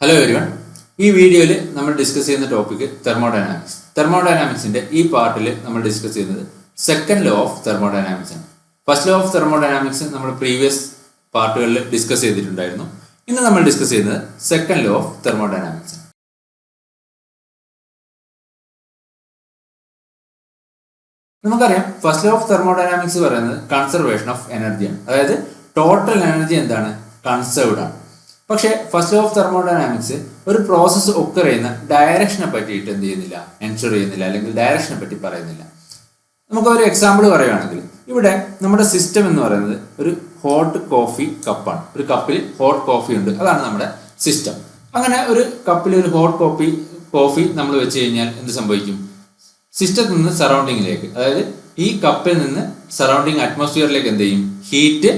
Hello everyone. ഈ വീഡിയോയിൽ നമ്മൾ ഡിസ്കസ് ചെയ്യുന്ന ടോപ്പിക് തെർമോഡൈനാമിക്സ്. തെർമോഡൈനാമിക്സിന്റെ ഈ പാർട്ടിൽ നമ്മൾ ഡിസ്കസ് ചെയ്യുന്നത് സെക്കൻഡ് ലോ ഓഫ് തെർമോഡൈനാമിക്സ് ആണ്. ഫസ്റ്റ് ലോ ഓഫ് തെർമോഡൈനാമിക്സ് നമ്മൾ പ്രീവിയസ് പാർട്ടുകളിൽ ഡിസ്കസ് ചെയ്തിട്ടുണ്ടായിരുന്നു. ഇന്ന് നമ്മൾ ഡിസ്കസ് ചെയ്യുന്നത് സെക്കൻഡ് ലോ ഓഫ് തെർമോഡൈനാമിക്സ് ആണ്. നമുക്കറിയാം ഫസ്റ്റ് ലോ ഓഫ് തെർമോഡൈനാമിക്സ് പറയുന്നത് കൺസർവേഷൻ ഓഫ് എനർജിയാണ്. അതായത് ടോട്ടൽ എനർജി എന്താണ്? കൺസേർവ്ഡ് ആണ്. പക്ഷേ ഫസ്റ്റ് ലോ ഓഫ് തെർമോഡൈനാമിക്സ് ഒരു പ്രോസസ്സ് ഒക്കർ ചെയ്യുന്ന ഡയറക്ഷനെ പറ്റിയിട്ട് എന്ത് ചെയ്യുന്നില്ല, എൻഷുർ ചെയ്യുന്നില്ല, അല്ലെങ്കിൽ ഡയറക്ഷനെ പറ്റി പറയുന്നില്ല. നമുക്കൊരു എക്സാമ്പിൾ പറയുകയാണെങ്കിൽ ഇവിടെ നമ്മുടെ സിസ്റ്റം എന്ന് പറയുന്നത് ഒരു ഹോട്ട് കോഫി കപ്പാണ്. ഒരു കപ്പിൽ ഹോട്ട് കോഫി ഉണ്ട്, അതാണ് നമ്മുടെ സിസ്റ്റം. അങ്ങനെ ഒരു കപ്പിൽ ഒരു ഹോട്ട് കോഫി നമ്മൾ വെച്ച് കഴിഞ്ഞാൽ എന്ത് സംഭവിക്കും? സിസ്റ്റത്തിൽ നിന്ന് സറൗണ്ടിങ്ങിലേക്ക്, അതായത് ഈ കപ്പിൽ നിന്ന് സറൗണ്ടിങ് അറ്റ്മോസ്ഫിയറിലേക്ക് എന്ത് ചെയ്യും? ഹീറ്റ്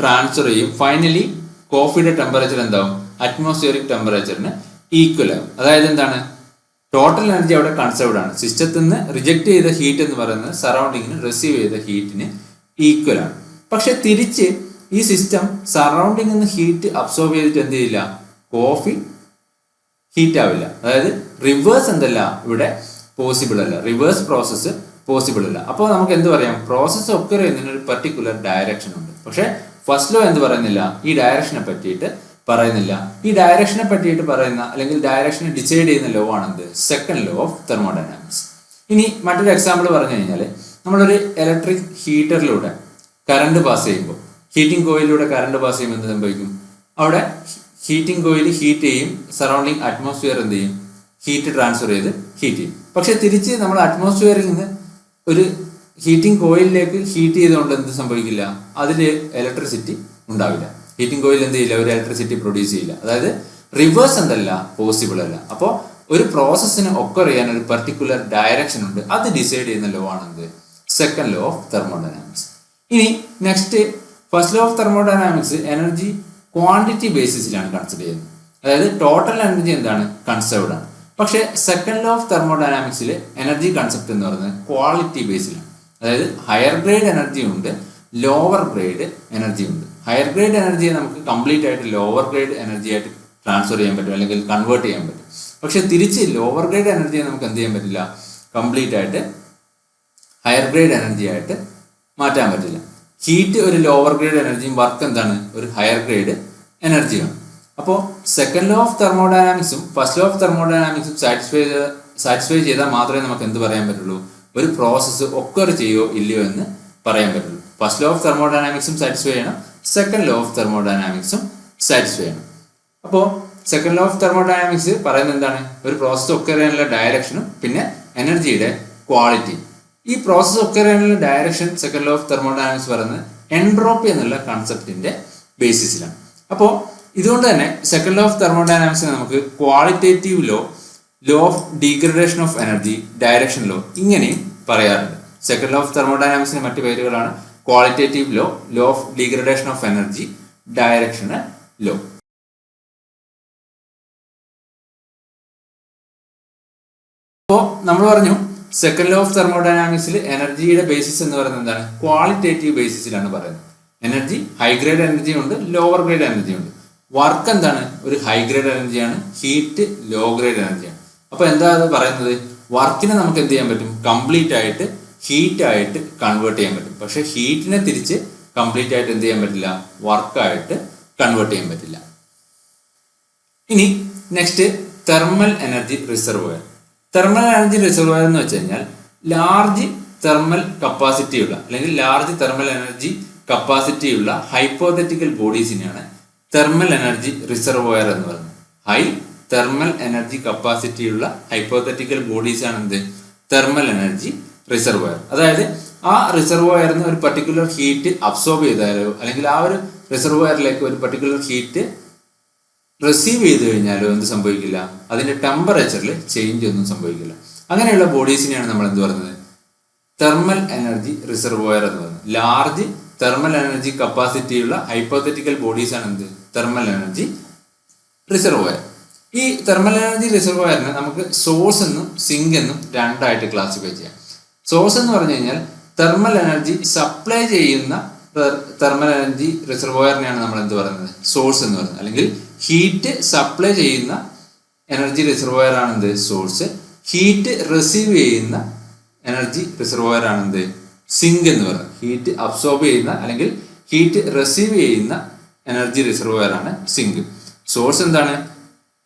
ട്രാൻസ്ഫർ ചെയ്യും. ഫൈനലി കോഫിയുടെ ടെമ്പറേച്ചർ എന്താവും? അറ്റ്മോസ്ഫിയറിക് ടെമ്പറേച്ചറിന് ഈക്വൽ ആകും. അതായത് എന്താണ്? ടോട്ടൽ എനർജി അവിടെ കൺസേർവ്ഡ് ആണ്. സിസ്റ്റത്തിൽ നിന്ന് റിജക്ട് ചെയ്ത ഹീറ്റ് എന്ന് പറയുന്നത് സറൗണ്ടിങ്ങിന് റിസീവ് ചെയ്ത ഹീറ്റിന് ഈക്വൽ ആണ്. പക്ഷെ തിരിച്ച് ഈ സിസ്റ്റം സറൗണ്ടിങ്ങിൽ നിന്ന് ഹീറ്റ് അബ്സോർബ് ചെയ്തിട്ട് എന്ത് ചെയ്യില്ല? കോഫി ഹീറ്റ് ആവില്ല. അതായത് റിവേഴ്സ് എന്തല്ല ഇവിടെ പോസിബിൾ അല്ല, റിവേഴ്സ് പ്രോസസ്സ് പോസിബിൾ അല്ല. അപ്പോൾ നമുക്ക് എന്ത് പറയാം? പ്രോസസ്സ് ഒക്കർ ചെയ്യുന്നതിന് ഒരു പർട്ടിക്കുലർ ഡയറക്ഷൻ ഉണ്ട്. പക്ഷെ ഫസ്റ്റ് ലോ എന്ത് പറയുന്നില്ല? ഈ ഡയറക്ഷനെ പറ്റിയിട്ട് പറയുന്നില്ല. ഈ ഡയറക്ഷനെ പറ്റിയിട്ട് പറയുന്ന അല്ലെങ്കിൽ ഡയറക്ഷനെ ഡിസൈഡ് ചെയ്യുന്ന ലോ ആണെന്ത്? Second law of thermodynamics. ഇനി മറ്റൊരു എക്സാമ്പിൾ പറഞ്ഞു കഴിഞ്ഞാൽ, നമ്മളൊരു ഇലക്ട്രിക് ഹീറ്ററിലൂടെ കറണ്ട് പാസ് ചെയ്യുമ്പോൾ, ഹീറ്റിംഗ് കോയിലൂടെ കറണ്ട് പാസ് ചെയ്യുമ്പോൾ എന്ത് സംഭവിക്കും? അവിടെ ഹീറ്റിംഗ് കോയിൽ ഹീറ്റ് ചെയ്യും, സറൗണ്ടിങ് അറ്റ്മോസ്ഫിയർ എന്ത് ചെയ്യും? ഹീറ്റ് ട്രാൻസ്ഫർ ചെയ്ത് ഹീറ്റ് ചെയ്യും. പക്ഷെ തിരിച്ച് നമ്മൾ അറ്റ്മോസ്ഫിയറിൽ നിന്ന് ഒരു ഹീറ്റിംഗ് കോയിലിലേക്ക് ഹീറ്റ് ചെയ്തുകൊണ്ട് എന്ത് സംഭവിക്കില്ല? അതിൽ ഇലക്ട്രിസിറ്റി ഉണ്ടാവില്ല. ഹീറ്റിംഗ് കോയിൽ എന്ത് ചെയ്യില്ല? ഒരു ഇലക്ട്രിസിറ്റി പ്രൊഡ്യൂസ് ചെയ്യില്ല. അതായത് റിവേഴ്സ് എന്തല്ല, പോസിബിൾ അല്ല. അപ്പോൾ ഒരു പ്രോസസ്സിന് ഒക്കർ ചെയ്യാൻ ഒരു പർട്ടിക്കുലർ ഡയറക്ഷൻ ഉണ്ട്. അത് ഡിസൈഡ് ചെയ്യുന്ന ലോ ആണെന്ത്? Second law of thermodynamics. ഇനി next, first law of thermodynamics energy quantity ബേസിസിലാണ് കൺസിഡർ ചെയ്യുന്നത്. അതായത് ടോട്ടൽ എനർജി എന്താണ്? കൺസേർവ്ഡ് ആണ്. പക്ഷേ സെക്കൻഡ് ലോ ഓഫ് തെർമോഡൈനാമിക്സിൽ എനർജി കൺസെപ്റ്റ് എന്ന് പറയുന്നത് ക്വാളിറ്റി ബേസിലാണ്. അതായത് ഹയർ ഗ്രേഡ് എനർജി ഉണ്ട്, ലോവർ ഗ്രേഡ് എനർജി ഉണ്ട്. ഹയർ ഗ്രേഡ് എനർജിയെ നമുക്ക് കംപ്ലീറ്റ് ആയിട്ട് ലോവർ ഗ്രേഡ് എനർജി ആയിട്ട് ട്രാൻസ്ഫർ ചെയ്യാൻ പറ്റും, അല്ലെങ്കിൽ കൺവേർട്ട് ചെയ്യാൻ പറ്റും. പക്ഷെ തിരിച്ച് ലോവർ ഗ്രേഡ് എനർജിയെ നമുക്ക് എന്ത് ചെയ്യാൻ പറ്റില്ല? കംപ്ലീറ്റ് ആയിട്ട് ഹയർ ഗ്രേഡ് എനർജി ആയിട്ട് മാറ്റാൻ പറ്റില്ല. ഹീറ്റ് ഒരു ലോവർ ഗ്രേഡ് എനർജിയും വർക്ക് എന്താണ്? ഒരു ഹയർ ഗ്രേഡ് എനർജിയാണ്. അപ്പോൾ സെക്കൻഡ് ലോ ഓഫ് തെർമോഡൈനാമിക്സും ഫസ്റ്റ് ലോ ഓഫ് തെർമോഡൈനാമിക്സും സാറ്റിസ്ഫൈ ചെയ്താൽ മാത്രമേ നമുക്ക് എന്ത് പറയാൻ പറ്റുള്ളൂ? ഒരു പ്രോസസ്സ് ഒക്കർ ചെയ്യോ ഇല്ലയോ എന്ന് പറയാൻ പറ്റുള്ളൂ. ഫസ്റ്റ് ലോ ഓഫ് തെർമോഡൈനാമിക്സും സാറ്റിസ്ഫൈ ചെയ്യണം, സെക്കൻഡ് ലോ ഓഫ് തെർമോഡൈനാമിക്സും സാറ്റിസ്ഫൈ ചെയ്യണം. അപ്പോൾ സെക്കൻഡ് ലോ ഓഫ് തെർമോഡൈനാമിക്സ് പറയുന്നത് എന്താണ്? ഒരു പ്രോസസ്സ് ഒക്കർ ചെയ്യാനുള്ള ഡയറക്ഷനും പിന്നെ എനർജിയുടെ ക്വാളിറ്റി. ഈ പ്രോസസ്സ് ഒക്കർ ചെയ്യാനുള്ള direction second law of thermodynamics പറയുന്നത് എൻട്രോപ്പി എന്നുള്ള കൺസെപ്റ്റിന്റെ ബേസിസിലാണ്. അപ്പോൾ ഇതുകൊണ്ട് തന്നെ സെക്കൻഡ് ലോ ഓഫ് തെർമോഡൈനാമിക്സിനെ നമുക്ക് qualitative law, law of degradation of energy, direction law ഇങ്ങനെയും പറയാറുണ്ട്. സെക്കൻഡ് ലോ ഓഫ് തെർമോഡൈനാമിക്സിന്റെ മറ്റു പേരുകളാണ് qualitative law, law of degradation of energy, direction law. അപ്പോൾ നമ്മൾ പറഞ്ഞു സെക്കൻഡ് ലോ ഓഫ് തെർമോഡൈനാമിക്സിൽ എനർജിയുടെ ബേസിസ് എന്ന് പറയുന്നത് എന്താണ്? ക്വാളിറ്റേറ്റീവ് ബേസിസിലാണ് പറയുന്നത്. എനർജി ഹൈ ഗ്രേഡ് എനർജി ഉണ്ട്, ലോവർ ഗ്രേഡ് എനർജി ഉണ്ട്. വർക്ക് എന്താണ്? ഒരു ഹൈ ഗ്രേഡ് എനർജിയാണ്. ഹീറ്റ് ലോ ഗ്രേഡ് എനർജിയാണ്. അപ്പൊ എന്താ അത് പറയുന്നത്? വർക്കിനെ നമുക്ക് എന്ത് ചെയ്യാൻ പറ്റും? കംപ്ലീറ്റ് ആയിട്ട് ഹീറ്റ് ആയിട്ട് കൺവേർട്ട് ചെയ്യാൻ പറ്റും. പക്ഷെ ഹീറ്റിനെ തിരിച്ച് കംപ്ലീറ്റ് ആയിട്ട് എന്ത് ചെയ്യാൻ പറ്റില്ല? വർക്കായിട്ട് കൺവേർട്ട് ചെയ്യാൻ പറ്റില്ല. ഇനി next, thermal energy reservoir. Thermal energy reservoir എന്ന് വെച്ച് കഴിഞ്ഞാൽ ലാർജ് തെർമൽ കപ്പാസിറ്റി ഉള്ള, അല്ലെങ്കിൽ ലാർജ് തെർമൽ എനർജി കപ്പാസിറ്റി ഉള്ള ഹൈപ്പോത്തറ്റിക്കൽ ബോഡീസിനെയാണ് തെർമൽ എനർജി റിസർവോയർ എന്ന് പറയുന്നത്. ഹൈ തെർമൽ എനർജി കപ്പാസിറ്റി ഉള്ള ഹൈപ്പോത്തറ്റിക്കൽ ബോഡീസ് ആണ് എന്ത്? Thermal energy reservoir. അതായത് ആ റിസർവോയറിന് ഒരു പർട്ടിക്കുലർ ഹീറ്റ് അബ്സോർബ് ചെയ്താലോ, അല്ലെങ്കിൽ ആ ഒരു റിസർവോയറിലേക്ക് ഒരു പർട്ടിക്കുലർ ഹീറ്റ് റിസീവ് ചെയ്ത് കഴിഞ്ഞാലോ എന്ത് സംഭവിക്കില്ല? അതിന്റെ ടെമ്പറേച്ചറിൽ ചേഞ്ച് ഒന്നും സംഭവിക്കില്ല. അങ്ങനെയുള്ള ബോഡീസിനെയാണ് നമ്മൾ എന്ത് പറയുന്നത്? തെർമൽ എനർജി റിസർവോയർ എന്ന് പറയുന്നത്. ലാർജ് തെർമൽ എനർജി കപ്പാസിറ്റി ഉള്ള ഹൈപ്പോത്തറ്റിക്കൽ ബോഡീസ് ആണ് എന്ത്? Thermal energy reservoir. ഈ തെർമൽ എനർജി റിസർവോയറിനെ നമുക്ക് സോഴ്സ് എന്നും സിങ്ക് എന്നും രണ്ടായിട്ട് ക്ലാസിഫൈ ചെയ്യാം. സോഴ്സ് എന്ന് പറഞ്ഞു കഴിഞ്ഞാൽ തെർമൽ എനർജി സപ്ലൈ ചെയ്യുന്ന തെർമൽ എനർജി റിസർവോയറിനെയാണ് നമ്മൾ എന്ത് പറയുന്നത്? സോഴ്സ് എന്ന് പറയുന്നത്. അല്ലെങ്കിൽ ഹീറ്റ് സപ്ലൈ ചെയ്യുന്ന എനർജി റിസർവോയർ ആണ് എന്ത്? സോഴ്സ്. ഹീറ്റ് റിസീവ് ചെയ്യുന്ന എനർജി റിസർവോയർ ആണ് എന്ത്? സിങ്ക് എന്ന് പറയുന്നത്. ഹീറ്റ് അബ്സോർബ് ചെയ്യുന്ന അല്ലെങ്കിൽ ഹീറ്റ് റിസീവ് ചെയ്യുന്ന എനർജി റിസർവോയർ ആണ് സിങ്ക്. സോഴ്സ് എന്താണ്?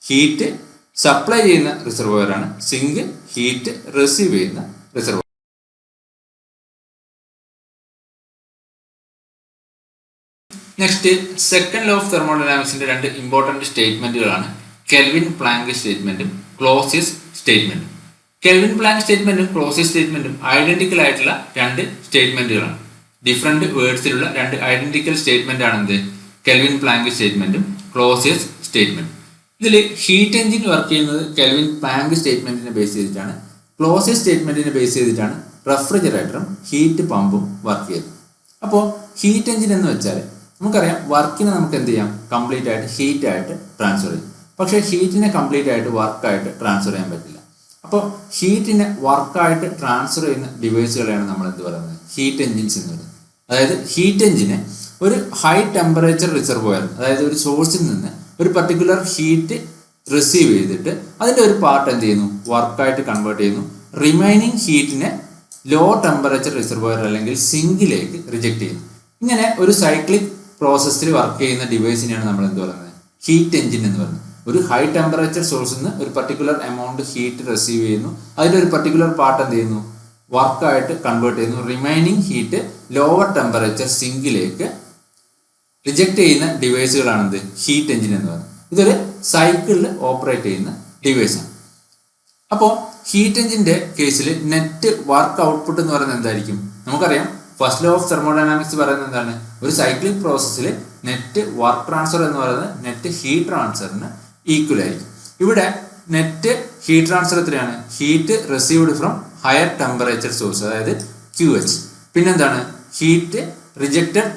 ഹീറ്റ് സപ്ലൈ ചെയ്യുന്ന റിസർവോയർ ആണ് സിങ്ക്. ഹീറ്റ് റിസീവ് ചെയ്യുന്ന reservoir. Next, second law of തെർമോഡൈനാമിക്സിന്റെ രണ്ട് ഇമ്പോർട്ടന്റ് സ്റ്റേറ്റ്മെന്റുകളാണ് കെൽവിൻ പ്ലാങ്ക് സ്റ്റേറ്റ്മെന്റും ക്ലോസിയസ് സ്റ്റേറ്റ്മെന്റും. കെൽവിൻ പ്ലാങ്ക് സ്റ്റേറ്റ്മെന്റും ക്ലോസിയസ് സ്റ്റേറ്റ്മെന്റും ഐഡന്റിക്കൽ ആയിട്ടുള്ള രണ്ട് സ്റ്റേറ്റ്മെന്റുകളാണ്. ഡിഫറെന്റ് വേർഡ്സിലുള്ള രണ്ട് ഐഡന്റിക്കൽ സ്റ്റേറ്റ്മെന്റ് ആണ് എന്ത്? കെൽവിൻ പ്ലാങ്ക് സ്റ്റേറ്റ്മെന്റും ക്ലോസിയസ് സ്റ്റേറ്റ്മെന്റും. ഇതിൽ ഹീറ്റ് എഞ്ചിൻ വർക്ക് ചെയ്യുന്നത് കെൽവിൻ പ്ലാങ്ക് സ്റ്റേറ്റ്മെന്റിനെ ബേസ് ചെയ്തിട്ടാണ്. ക്ലോസിയസ് സ്റ്റേറ്റ്മെന്റിനെ ബേസ് ചെയ്തിട്ടാണ് റെഫ്രിജറേറ്ററും ഹീറ്റ് പമ്പും വർക്ക് ചെയ്യുന്നത്. അപ്പോൾ ഹീറ്റ് എഞ്ചിൻ എന്ന് വെച്ചാൽ നമുക്കറിയാം, വർക്കിനെ നമുക്ക് എന്ത് ചെയ്യാം? കംപ്ലീറ്റ് ആയിട്ട് ഹീറ്റ് ആയിട്ട് ട്രാൻസ്ഫർ ചെയ്യും. പക്ഷേ ഹീറ്റിനെ കംപ്ലീറ്റ് ആയിട്ട് വർക്കായിട്ട് ട്രാൻസ്ഫർ ചെയ്യാൻ പറ്റില്ല. അപ്പോൾ ഹീറ്റിനെ വർക്കായിട്ട് ട്രാൻസ്ഫർ ചെയ്യുന്ന ഡിവൈസുകളെയാണ് നമ്മൾ എന്ത് പറയുന്നത്? ഹീറ്റ് എഞ്ചിൻസ് എന്ന് പറയുന്നത്. അതായത് ഹീറ്റ് എഞ്ചിനെ ഒരു ഹൈ ടെമ്പറേച്ചർ റിസർവോയർ, അതായത് ഒരു സോഴ്സിൽ നിന്ന് ഒരു പർട്ടിക്കുലർ ഹീറ്റ് റിസീവ് ചെയ്തിട്ട് അതിൻ്റെ ഒരു പാർട്ട് എന്ത് ചെയ്യുന്നു? വർക്കായിട്ട് കൺവേർട്ട് ചെയ്യുന്നു. റിമൈനിങ് ഹീറ്റിനെ ലോ ടെമ്പറേച്ചർ റിസർവോയർ അല്ലെങ്കിൽ സിങ്കിലേക്ക് റിജക്ട് ചെയ്യുന്നു. ഇങ്ങനെ ഒരു സൈക്ലിക് പ്രോസസ്സിൽ വർക്ക് ചെയ്യുന്ന ഡിവൈസിനെയാണ് നമ്മൾ എന്ത് പറയുന്നത്? ഹീറ്റ് എഞ്ചിൻ എന്ന് പറയുന്നത്. ഒരു ഹൈ ടെമ്പറേച്ചർ സോഴ്സിൽ നിന്ന് ഒരു പർട്ടിക്കുലർ എമൗണ്ട് ഹീറ്റ് റിസീവ് ചെയ്യുന്നു. അതിൻ്റെ ഒരു പർട്ടിക്കുലർ പാർട്ട് എന്ത് ചെയ്യുന്നു? വർക്കായിട്ട് കൺവേർട്ട് ചെയ്യുന്നു. റിമൈനിങ് ഹീറ്റ് ലോവർ ടെമ്പറേച്ചർ സിങ്കിലേക്ക് റിജക്ട് ചെയ്യുന്ന ഡിവൈസുകളാണ് എന്ത്? ഹീറ്റ് എഞ്ചിൻ എന്ന് പറയുന്നത്. ഇതൊരു സൈക്കിളിൽ ഓപ്പറേറ്റ് ചെയ്യുന്ന ഡിവൈസാണ്. അപ്പോൾ ഹീറ്റ് എഞ്ചിന്റെ കേസിൽ നെറ്റ് വർക്ക് ഔട്ട്പുട്ട് എന്ന് പറയുന്നത് എന്തായിരിക്കും? നമുക്കറിയാം, ഫസ്റ്റ് ലോ ഓഫ് തെർമോഡൈനാമിക്സ് പറയുന്നത് എന്താണ്? ഒരു സൈക്ലിക് പ്രോസസ്സിൽ നെറ്റ് വർക്ക് ട്രാൻസ്ഫർ എന്ന് പറയുന്നത് നെറ്റ് ഹീറ്റ് ട്രാൻസ്ഫറിന് ഈക്വൽ ആയിരിക്കും. ഇവിടെ നെറ്റ് ഹീറ്റ് ട്രാൻസ്ഫർ എത്രയാണ്? Heat received from higher temperature source, അതായത് QH. പിന്നെന്താണ്? Heat rejected